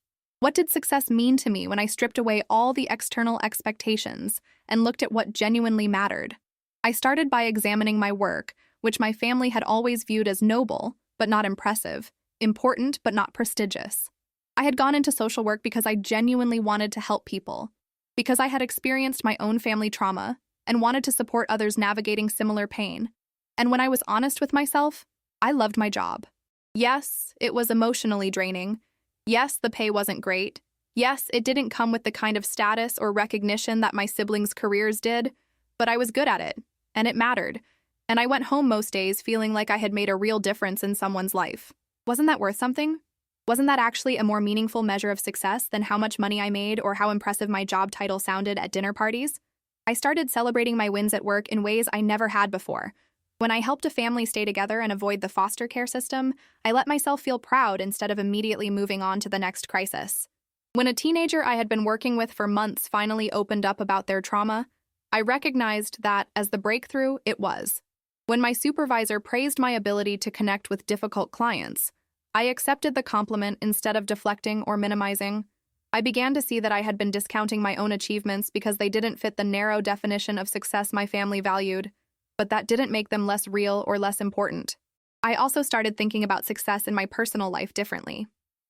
What did success mean to me when I stripped away all the external expectations and looked at what genuinely mattered? I started by examining my work, which my family had always viewed as noble, but not impressive, important, but not prestigious. I had gone into social work because I genuinely wanted to help people, because I had experienced my own family trauma and wanted to support others navigating similar pain. And when I was honest with myself, I loved my job. Yes, it was emotionally draining. Yes, the pay wasn't great. Yes, it didn't come with the kind of status or recognition that my siblings' careers did, but I was good at it, and it mattered. And I went home most days feeling like I had made a real difference in someone's life. Wasn't that worth something? Wasn't that actually a more meaningful measure of success than how much money I made or how impressive my job title sounded at dinner parties? I started celebrating my wins at work in ways I never had before. When I helped a family stay together and avoid the foster care system, I let myself feel proud instead of immediately moving on to the next crisis. When a teenager I had been working with for months finally opened up about their trauma, I recognized that, as the breakthrough, it was. When my supervisor praised my ability to connect with difficult clients, I accepted the compliment instead of deflecting or minimizing. I began to see that I had been discounting my own achievements because they didn't fit the narrow definition of success my family valued, but that didn't make them less real or less important. I also started thinking about success in my personal life differently.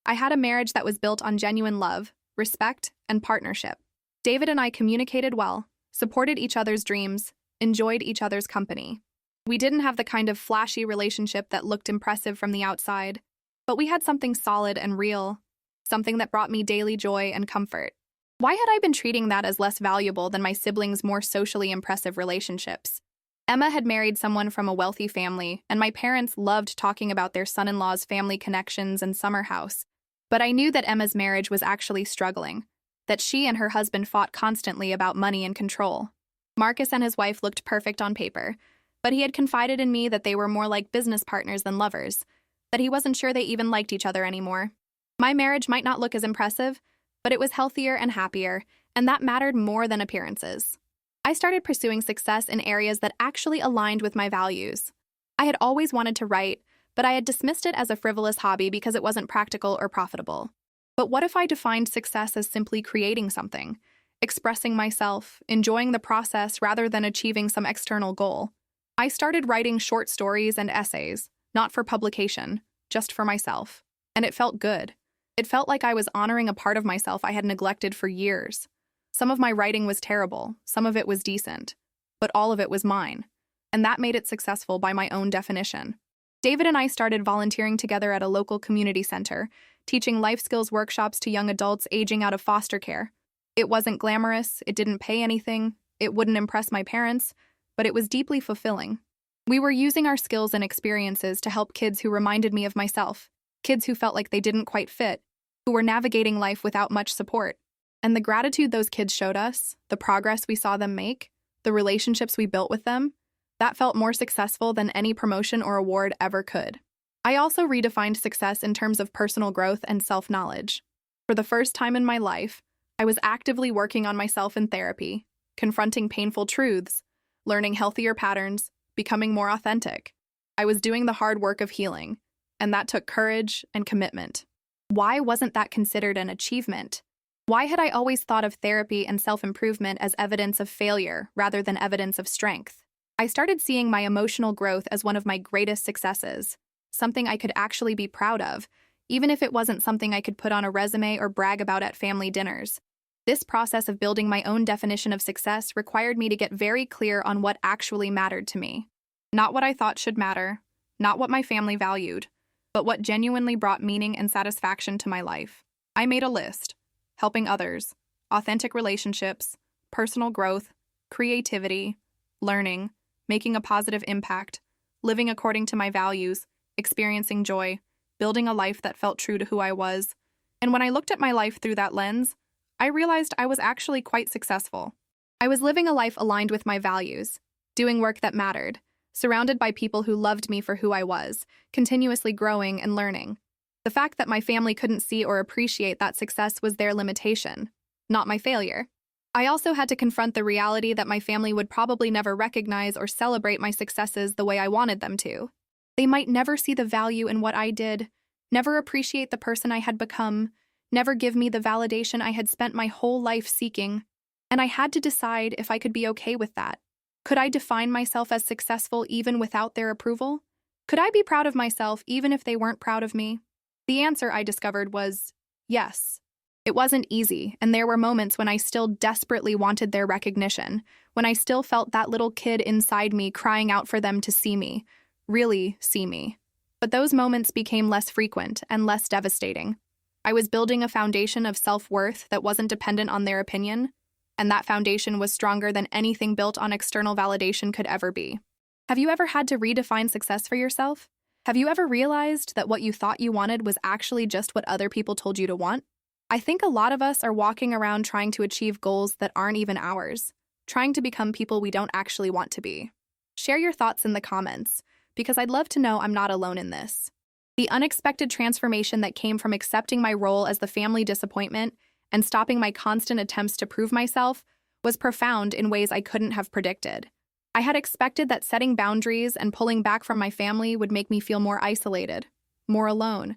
I had a marriage that was built on genuine love, respect, and partnership. David and I communicated well, supported each other's dreams, enjoyed each other's company. We didn't have the kind of flashy relationship that looked impressive from the outside, but we had something solid and real, something that brought me daily joy and comfort. Why had I been treating that as less valuable than my siblings' more socially impressive relationships? Emma had married someone from a wealthy family, and my parents loved talking about their son-in-law's family connections and summer house. But I knew that Emma's marriage was actually struggling, that she and her husband fought constantly about money and control. Marcus and his wife looked perfect on paper, but he had confided in me that they were more like business partners than lovers, that he wasn't sure they even liked each other anymore. My marriage might not look as impressive, but it was healthier and happier, and that mattered more than appearances. I started pursuing success in areas that actually aligned with my values. I had always wanted to write, but I had dismissed it as a frivolous hobby because it wasn't practical or profitable. But what if I defined success as simply creating something, expressing myself, enjoying the process rather than achieving some external goal? I started writing short stories and essays, not for publication, just for myself. And it felt good. It felt like I was honoring a part of myself I had neglected for years. Some of my writing was terrible, some of it was decent, but all of it was mine. And that made it successful by my own definition. David and I started volunteering together at a local community center, teaching life skills workshops to young adults aging out of foster care. It wasn't glamorous, it didn't pay anything, it wouldn't impress my parents, but it was deeply fulfilling. We were using our skills and experiences to help kids who reminded me of myself, kids who felt like they didn't quite fit, who were navigating life without much support. And the gratitude those kids showed us, the progress we saw them make, the relationships we built with them, that felt more successful than any promotion or award ever could. I also redefined success in terms of personal growth and self-knowledge. For the first time in my life, I was actively working on myself in therapy, confronting painful truths, learning healthier patterns, becoming more authentic. I was doing the hard work of healing, and that took courage and commitment. Why wasn't that considered an achievement? Why had I always thought of therapy and self-improvement as evidence of failure rather than evidence of strength? I started seeing my emotional growth as one of my greatest successes, something I could actually be proud of, even if it wasn't something I could put on a resume or brag about at family dinners. This process of building my own definition of success required me to get very clear on what actually mattered to me. Not what I thought should matter, not what my family valued, but what genuinely brought meaning and satisfaction to my life. I made a list: helping others, authentic relationships, personal growth, creativity, learning, making a positive impact, living according to my values, experiencing joy, building a life that felt true to who I was. And when I looked at my life through that lens, I realized I was actually quite successful. I was living a life aligned with my values, doing work that mattered, surrounded by people who loved me for who I was, continuously growing and learning. The fact that my family couldn't see or appreciate that success was their limitation, not my failure. I also had to confront the reality that my family would probably never recognize or celebrate my successes the way I wanted them to. They might never see the value in what I did, never appreciate the person I had become, never give me the validation I had spent my whole life seeking. And I had to decide if I could be okay with that. Could I define myself as successful even without their approval? Could I be proud of myself even if they weren't proud of me? The answer, I discovered, was yes. It wasn't easy, and there were moments when I still desperately wanted their recognition, when I still felt that little kid inside me crying out for them to see me, really see me. But those moments became less frequent and less devastating. I was building a foundation of self-worth that wasn't dependent on their opinion, and that foundation was stronger than anything built on external validation could ever be. Have you ever had to redefine success for yourself? Have you ever realized that what you thought you wanted was actually just what other people told you to want? I think a lot of us are walking around trying to achieve goals that aren't even ours, trying to become people we don't actually want to be. Share your thoughts in the comments, because I'd love to know I'm not alone in this. The unexpected transformation that came from accepting my role as the family disappointment and stopping my constant attempts to prove myself was profound in ways I couldn't have predicted. I had expected that setting boundaries and pulling back from my family would make me feel more isolated, more alone,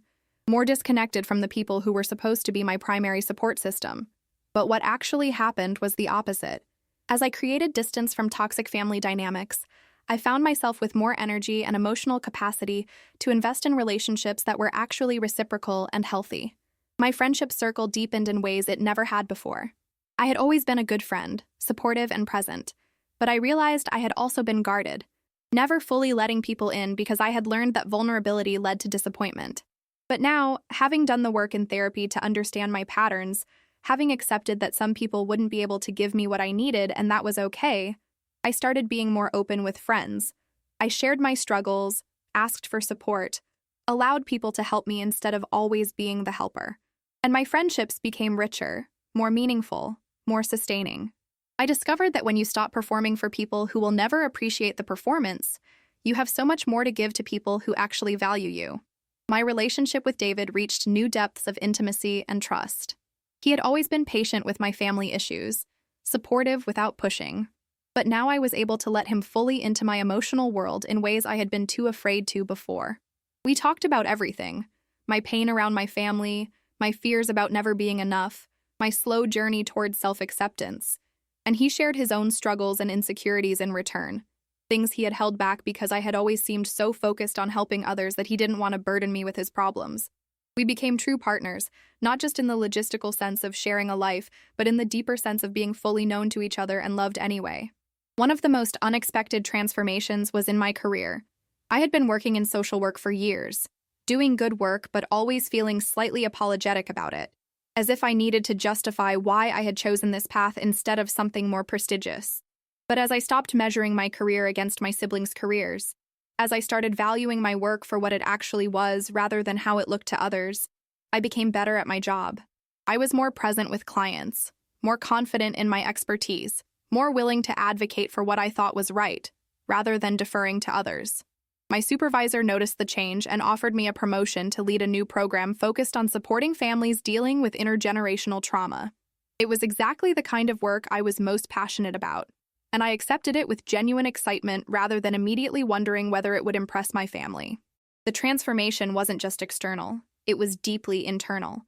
more disconnected from the people who were supposed to be my primary support system. But what actually happened was the opposite. As I created distance from toxic family dynamics, I found myself with more energy and emotional capacity to invest in relationships that were actually reciprocal and healthy. My friendship circle deepened in ways it never had before. I had always been a good friend, supportive and present, but I realized I had also been guarded, never fully letting people in because I had learned that vulnerability led to disappointment. But now, having done the work in therapy to understand my patterns, having accepted that some people wouldn't be able to give me what I needed and that was okay, I started being more open with friends. I shared my struggles, asked for support, allowed people to help me instead of always being the helper. And my friendships became richer, more meaningful, more sustaining. I discovered that when you stop performing for people who will never appreciate the performance, you have so much more to give to people who actually value you. My relationship with David reached new depths of intimacy and trust. He had always been patient with my family issues, supportive without pushing. But now I was able to let him fully into my emotional world in ways I had been too afraid to before. We talked about everything: my pain around my family, my fears about never being enough, my slow journey towards self-acceptance. And he shared his own struggles and insecurities in return, things he had held back because I had always seemed so focused on helping others that he didn't want to burden me with his problems. We became true partners, not just in the logistical sense of sharing a life, but in the deeper sense of being fully known to each other and loved anyway. One of the most unexpected transformations was in my career. I had been working in social work for years, doing good work but always feeling slightly apologetic about it, as if I needed to justify why I had chosen this path instead of something more prestigious. But as I stopped measuring my career against my siblings' careers, as I started valuing my work for what it actually was rather than how it looked to others, I became better at my job. I was more present with clients, more confident in my expertise, more willing to advocate for what I thought was right, rather than deferring to others. My supervisor noticed the change and offered me a promotion to lead a new program focused on supporting families dealing with intergenerational trauma. It was exactly the kind of work I was most passionate about, and I accepted it with genuine excitement rather than immediately wondering whether it would impress my family. The transformation wasn't just external, it was deeply internal.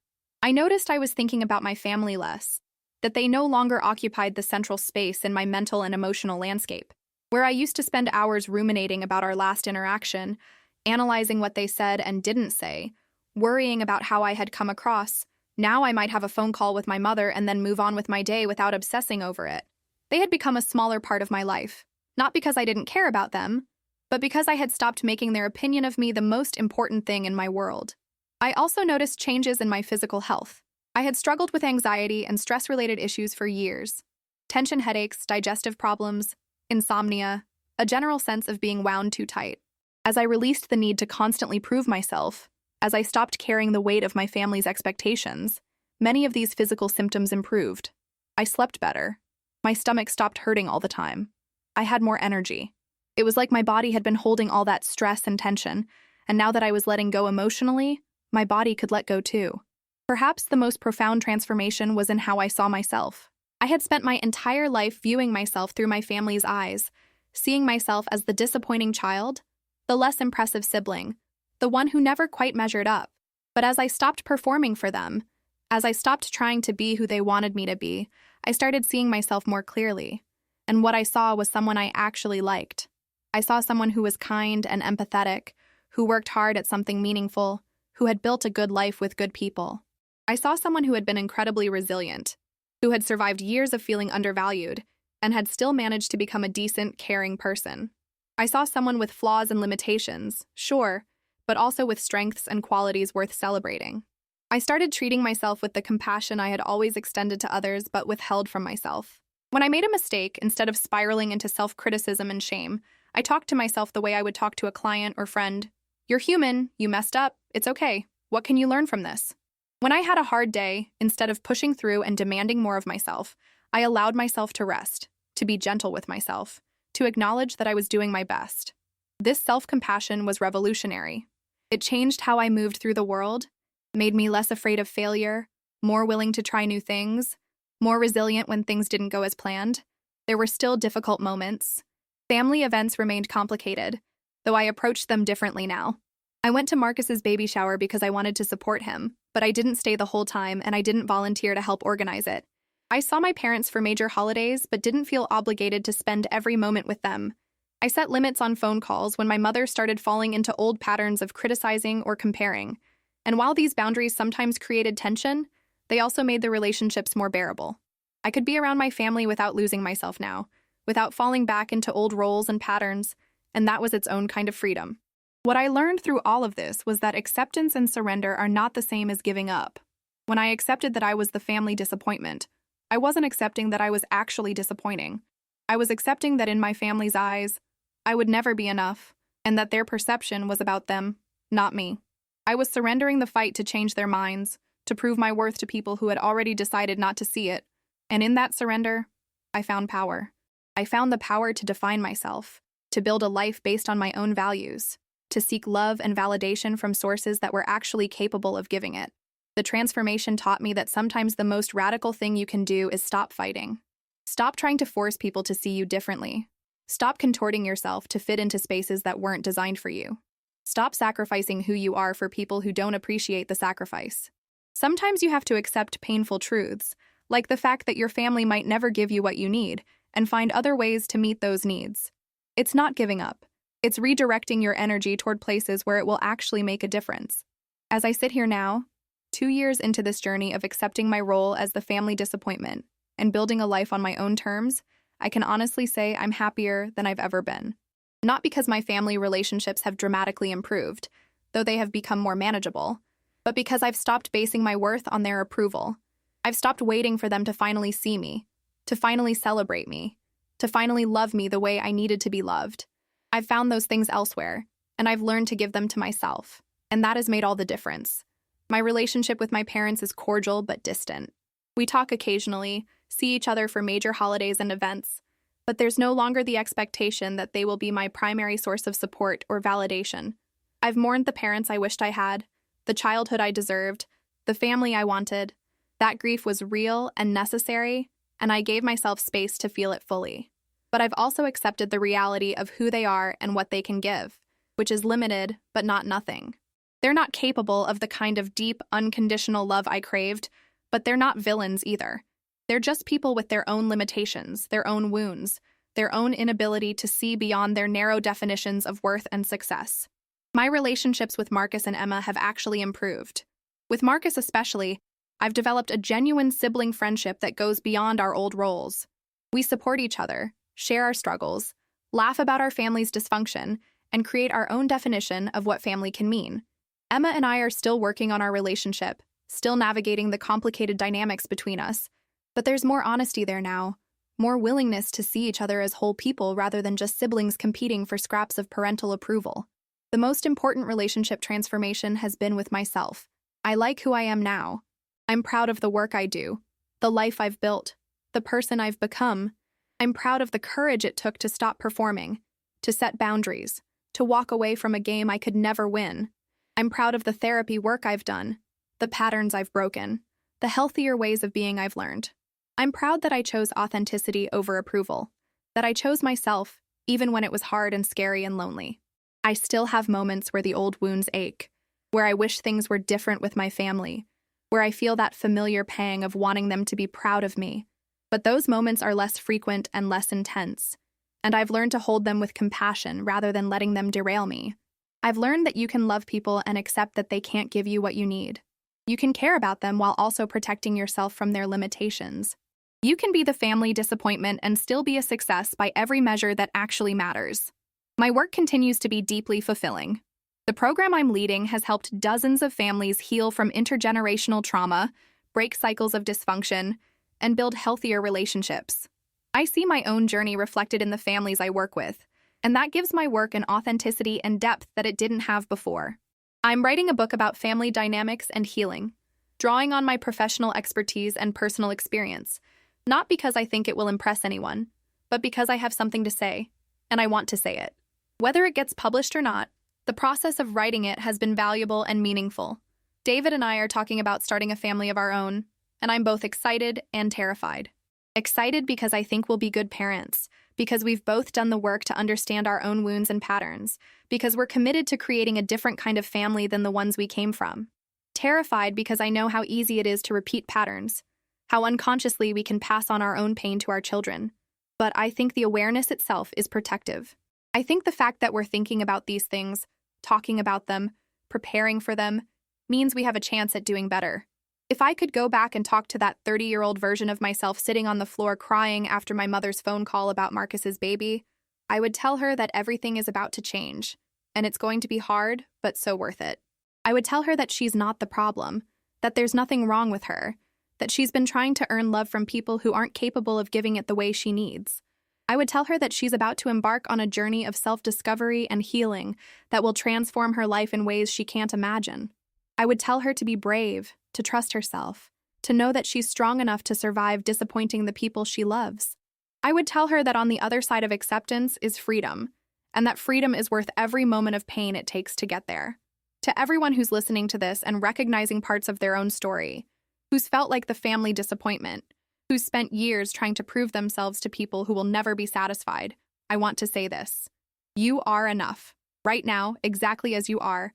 I noticed I was thinking about my family less, that they no longer occupied the central space in my mental and emotional landscape. Where I used to spend hours ruminating about our last interaction, analyzing what they said and didn't say, worrying about how I had come across, now I might have a phone call with my mother and then move on with my day without obsessing over it. They had become a smaller part of my life, not because I didn't care about them, but because I had stopped making their opinion of me the most important thing in my world. I also noticed changes in my physical health. I had struggled with anxiety and stress-related issues for years. Tension headaches, digestive problems, insomnia, a general sense of being wound too tight. As I released the need to constantly prove myself, as I stopped carrying the weight of my family's expectations, many of these physical symptoms improved. I slept better. My stomach stopped hurting all the time. I had more energy. It was like my body had been holding all that stress and tension, and now that I was letting go emotionally, my body could let go too. Perhaps the most profound transformation was in how I saw myself. I had spent my entire life viewing myself through my family's eyes, seeing myself as the disappointing child, the less impressive sibling, the one who never quite measured up. But as I stopped performing for them, As I stopped trying to be who they wanted me to be, I started seeing myself more clearly. And what I saw was someone I actually liked. I saw someone who was kind and empathetic, who worked hard at something meaningful, who had built a good life with good people. I saw someone who had been incredibly resilient, who had survived years of feeling undervalued, and had still managed to become a decent, caring person. I saw someone with flaws and limitations, sure, but also with strengths and qualities worth celebrating. I started treating myself with the compassion I had always extended to others but withheld from myself. When I made a mistake, instead of spiraling into self-criticism and shame, I talked to myself the way I would talk to a client or friend. You're human, you messed up, it's okay. What can you learn from this? When I had a hard day, instead of pushing through and demanding more of myself, I allowed myself to rest, to be gentle with myself, to acknowledge that I was doing my best. This self-compassion was revolutionary. It changed how I moved through the world, made me less afraid of failure, more willing to try new things, more resilient when things didn't go as planned. There were still difficult moments. Family events remained complicated, though I approached them differently now. I went to Marcus's baby shower because I wanted to support him, but I didn't stay the whole time and I didn't volunteer to help organize it. I saw my parents for major holidays but didn't feel obligated to spend every moment with them. I set limits on phone calls when my mother started falling into old patterns of criticizing or comparing. And while these boundaries sometimes created tension, they also made the relationships more bearable. I could be around my family without losing myself now, without falling back into old roles and patterns, and that was its own kind of freedom. What I learned through all of this was that acceptance and surrender are not the same as giving up. When I accepted that I was the family disappointment, I wasn't accepting that I was actually disappointing. I was accepting that in my family's eyes, I would never be enough, and that their perception was about them, not me. I was surrendering the fight to change their minds, to prove my worth to people who had already decided not to see it. And in that surrender, I found power. I found the power to define myself, to build a life based on my own values, to seek love and validation from sources that were actually capable of giving it. The transformation taught me that sometimes the most radical thing you can do is stop fighting. Stop trying to force people to see you differently. Stop contorting yourself to fit into spaces that weren't designed for you. Stop sacrificing who you are for people who don't appreciate the sacrifice. Sometimes you have to accept painful truths, like the fact that your family might never give you what you need, and find other ways to meet those needs. It's not giving up. It's redirecting your energy toward places where it will actually make a difference. As I sit here now, 2 years into this journey of accepting my role as the family disappointment and building a life on my own terms, I can honestly say I'm happier than I've ever been. Not because my family relationships have dramatically improved, though they have become more manageable, but because I've stopped basing my worth on their approval. I've stopped waiting for them to finally see me, to finally celebrate me, to finally love me the way I needed to be loved. I've found those things elsewhere, and I've learned to give them to myself, and that has made all the difference. My relationship with my parents is cordial but distant. We talk occasionally, see each other for major holidays and events, but there's no longer the expectation that they will be my primary source of support or validation. I've mourned the parents I wished I had, the childhood I deserved, the family I wanted. That grief was real and necessary, and I gave myself space to feel it fully. But I've also accepted the reality of who they are and what they can give, which is limited but not nothing. They're not capable of the kind of deep, unconditional love I craved, but they're not villains either. They're just people with their own limitations, their own wounds, their own inability to see beyond their narrow definitions of worth and success. My relationships with Marcus and Emma have actually improved. With Marcus especially, I've developed a genuine sibling friendship that goes beyond our old roles. We support each other, share our struggles, laugh about our family's dysfunction, and create our own definition of what family can mean. Emma and I are still working on our relationship, still navigating the complicated dynamics between us, but there's more honesty there now, more willingness to see each other as whole people rather than just siblings competing for scraps of parental approval. The most important relationship transformation has been with myself. I like who I am now. I'm proud of the work I do, the life I've built, the person I've become. I'm proud of the courage it took to stop performing, to set boundaries, to walk away from a game I could never win. I'm proud of the therapy work I've done, the patterns I've broken, the healthier ways of being I've learned. I'm proud that I chose authenticity over approval, that I chose myself, even when it was hard and scary and lonely. I still have moments where the old wounds ache, where I wish things were different with my family, where I feel that familiar pang of wanting them to be proud of me. But those moments are less frequent and less intense, and I've learned to hold them with compassion rather than letting them derail me. I've learned that you can love people and accept that they can't give you what you need. You can care about them while also protecting yourself from their limitations. You can be the family disappointment and still be a success by every measure that actually matters. My work continues to be deeply fulfilling. The program I'm leading has helped dozens of families heal from intergenerational trauma, break cycles of dysfunction, and build healthier relationships. I see my own journey reflected in the families I work with, and that gives my work an authenticity and depth that it didn't have before. I'm writing a book about family dynamics and healing, drawing on my professional expertise and personal experience, not because I think it will impress anyone, but because I have something to say, and I want to say it. Whether it gets published or not, the process of writing it has been valuable and meaningful. David and I are talking about starting a family of our own, and I'm both excited and terrified. Excited because I think we'll be good parents, because we've both done the work to understand our own wounds and patterns, because we're committed to creating a different kind of family than the ones we came from. Terrified because I know how easy it is to repeat patterns, how unconsciously we can pass on our own pain to our children. But I think the awareness itself is protective. I think the fact that we're thinking about these things, talking about them, preparing for them, means we have a chance at doing better. If I could go back and talk to that 30-year-old version of myself sitting on the floor crying after my mother's phone call about Marcus's baby, I would tell her that everything is about to change, and it's going to be hard, but so worth it. I would tell her that she's not the problem, that there's nothing wrong with her, that she's been trying to earn love from people who aren't capable of giving it the way she needs. I would tell her that she's about to embark on a journey of self-discovery and healing that will transform her life in ways she can't imagine. I would tell her to be brave, to trust herself, to know that she's strong enough to survive disappointing the people she loves. I would tell her that on the other side of acceptance is freedom, and that freedom is worth every moment of pain it takes to get there. To everyone who's listening to this and recognizing parts of their own story, who's felt like the family disappointment, who's spent years trying to prove themselves to people who will never be satisfied, I want to say this. You are enough. Right now, exactly as you are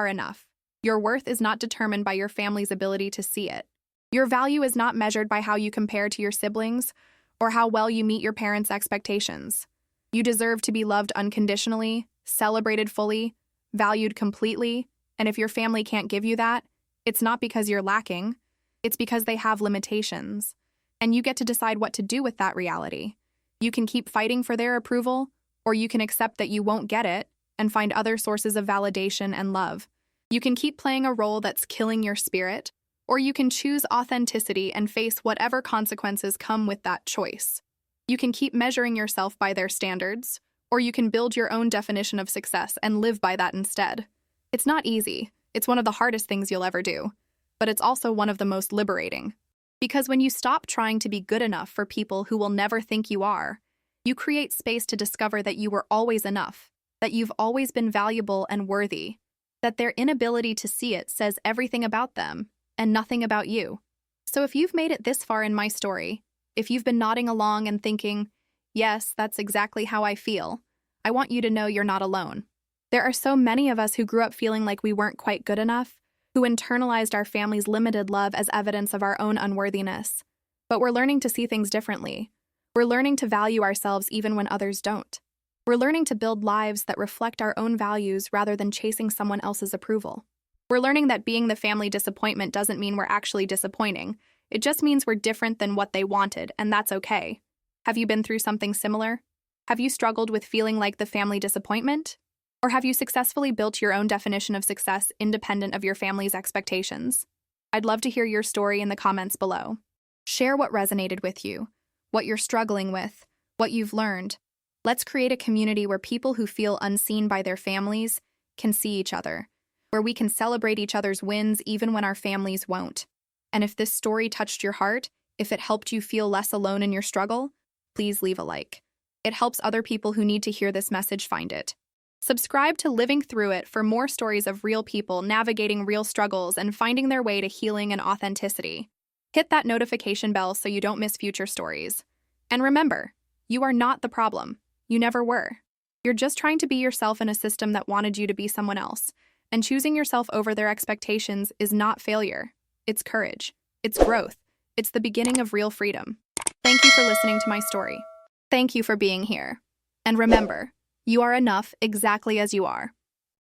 enough. Your worth is not determined by your family's ability to see it. Your value is not measured by how you compare to your siblings or how well you meet your parents' expectations. You deserve to be loved unconditionally, celebrated fully, valued completely, and if your family can't give you that, it's not because you're lacking, it's because they have limitations. And you get to decide what to do with that reality. You can keep fighting for their approval, or you can accept that you won't get it and find other sources of validation and love. You can keep playing a role that's killing your spirit, or you can choose authenticity and face whatever consequences come with that choice. You can keep measuring yourself by their standards, or you can build your own definition of success and live by that instead. It's not easy. It's one of the hardest things you'll ever do, but it's also one of the most liberating. Because when you stop trying to be good enough for people who will never think you are, you create space to discover that you were always enough, that you've always been valuable and worthy, that their inability to see it says everything about them and nothing about you. So if you've made it this far in my story, if you've been nodding along and thinking, yes, that's exactly how I feel, I want you to know you're not alone. There are so many of us who grew up feeling like we weren't quite good enough, who internalized our family's limited love as evidence of our own unworthiness. But we're learning to see things differently. We're learning to value ourselves even when others don't. We're learning to build lives that reflect our own values rather than chasing someone else's approval. We're learning that being the family disappointment doesn't mean we're actually disappointing. It just means we're different than what they wanted, and that's okay. Have you been through something similar? Have you struggled with feeling like the family disappointment? Or have you successfully built your own definition of success independent of your family's expectations? I'd love to hear your story in the comments below. Share what resonated with you, what you're struggling with, what you've learned. Let's create a community where people who feel unseen by their families can see each other, where we can celebrate each other's wins even when our families won't. And if this story touched your heart, if it helped you feel less alone in your struggle, please leave a like. It helps other people who need to hear this message find it. Subscribe to Living Through It for more stories of real people navigating real struggles and finding their way to healing and authenticity. Hit that notification bell so you don't miss future stories. And remember, you are not the problem. You never were. You're just trying to be yourself in a system that wanted you to be someone else, and choosing yourself over their expectations is not failure. it's courage, it's growth, it's the beginning of real freedom. Thank you for listening to my story. Thank you for being here. And remember, you are enough exactly as you are.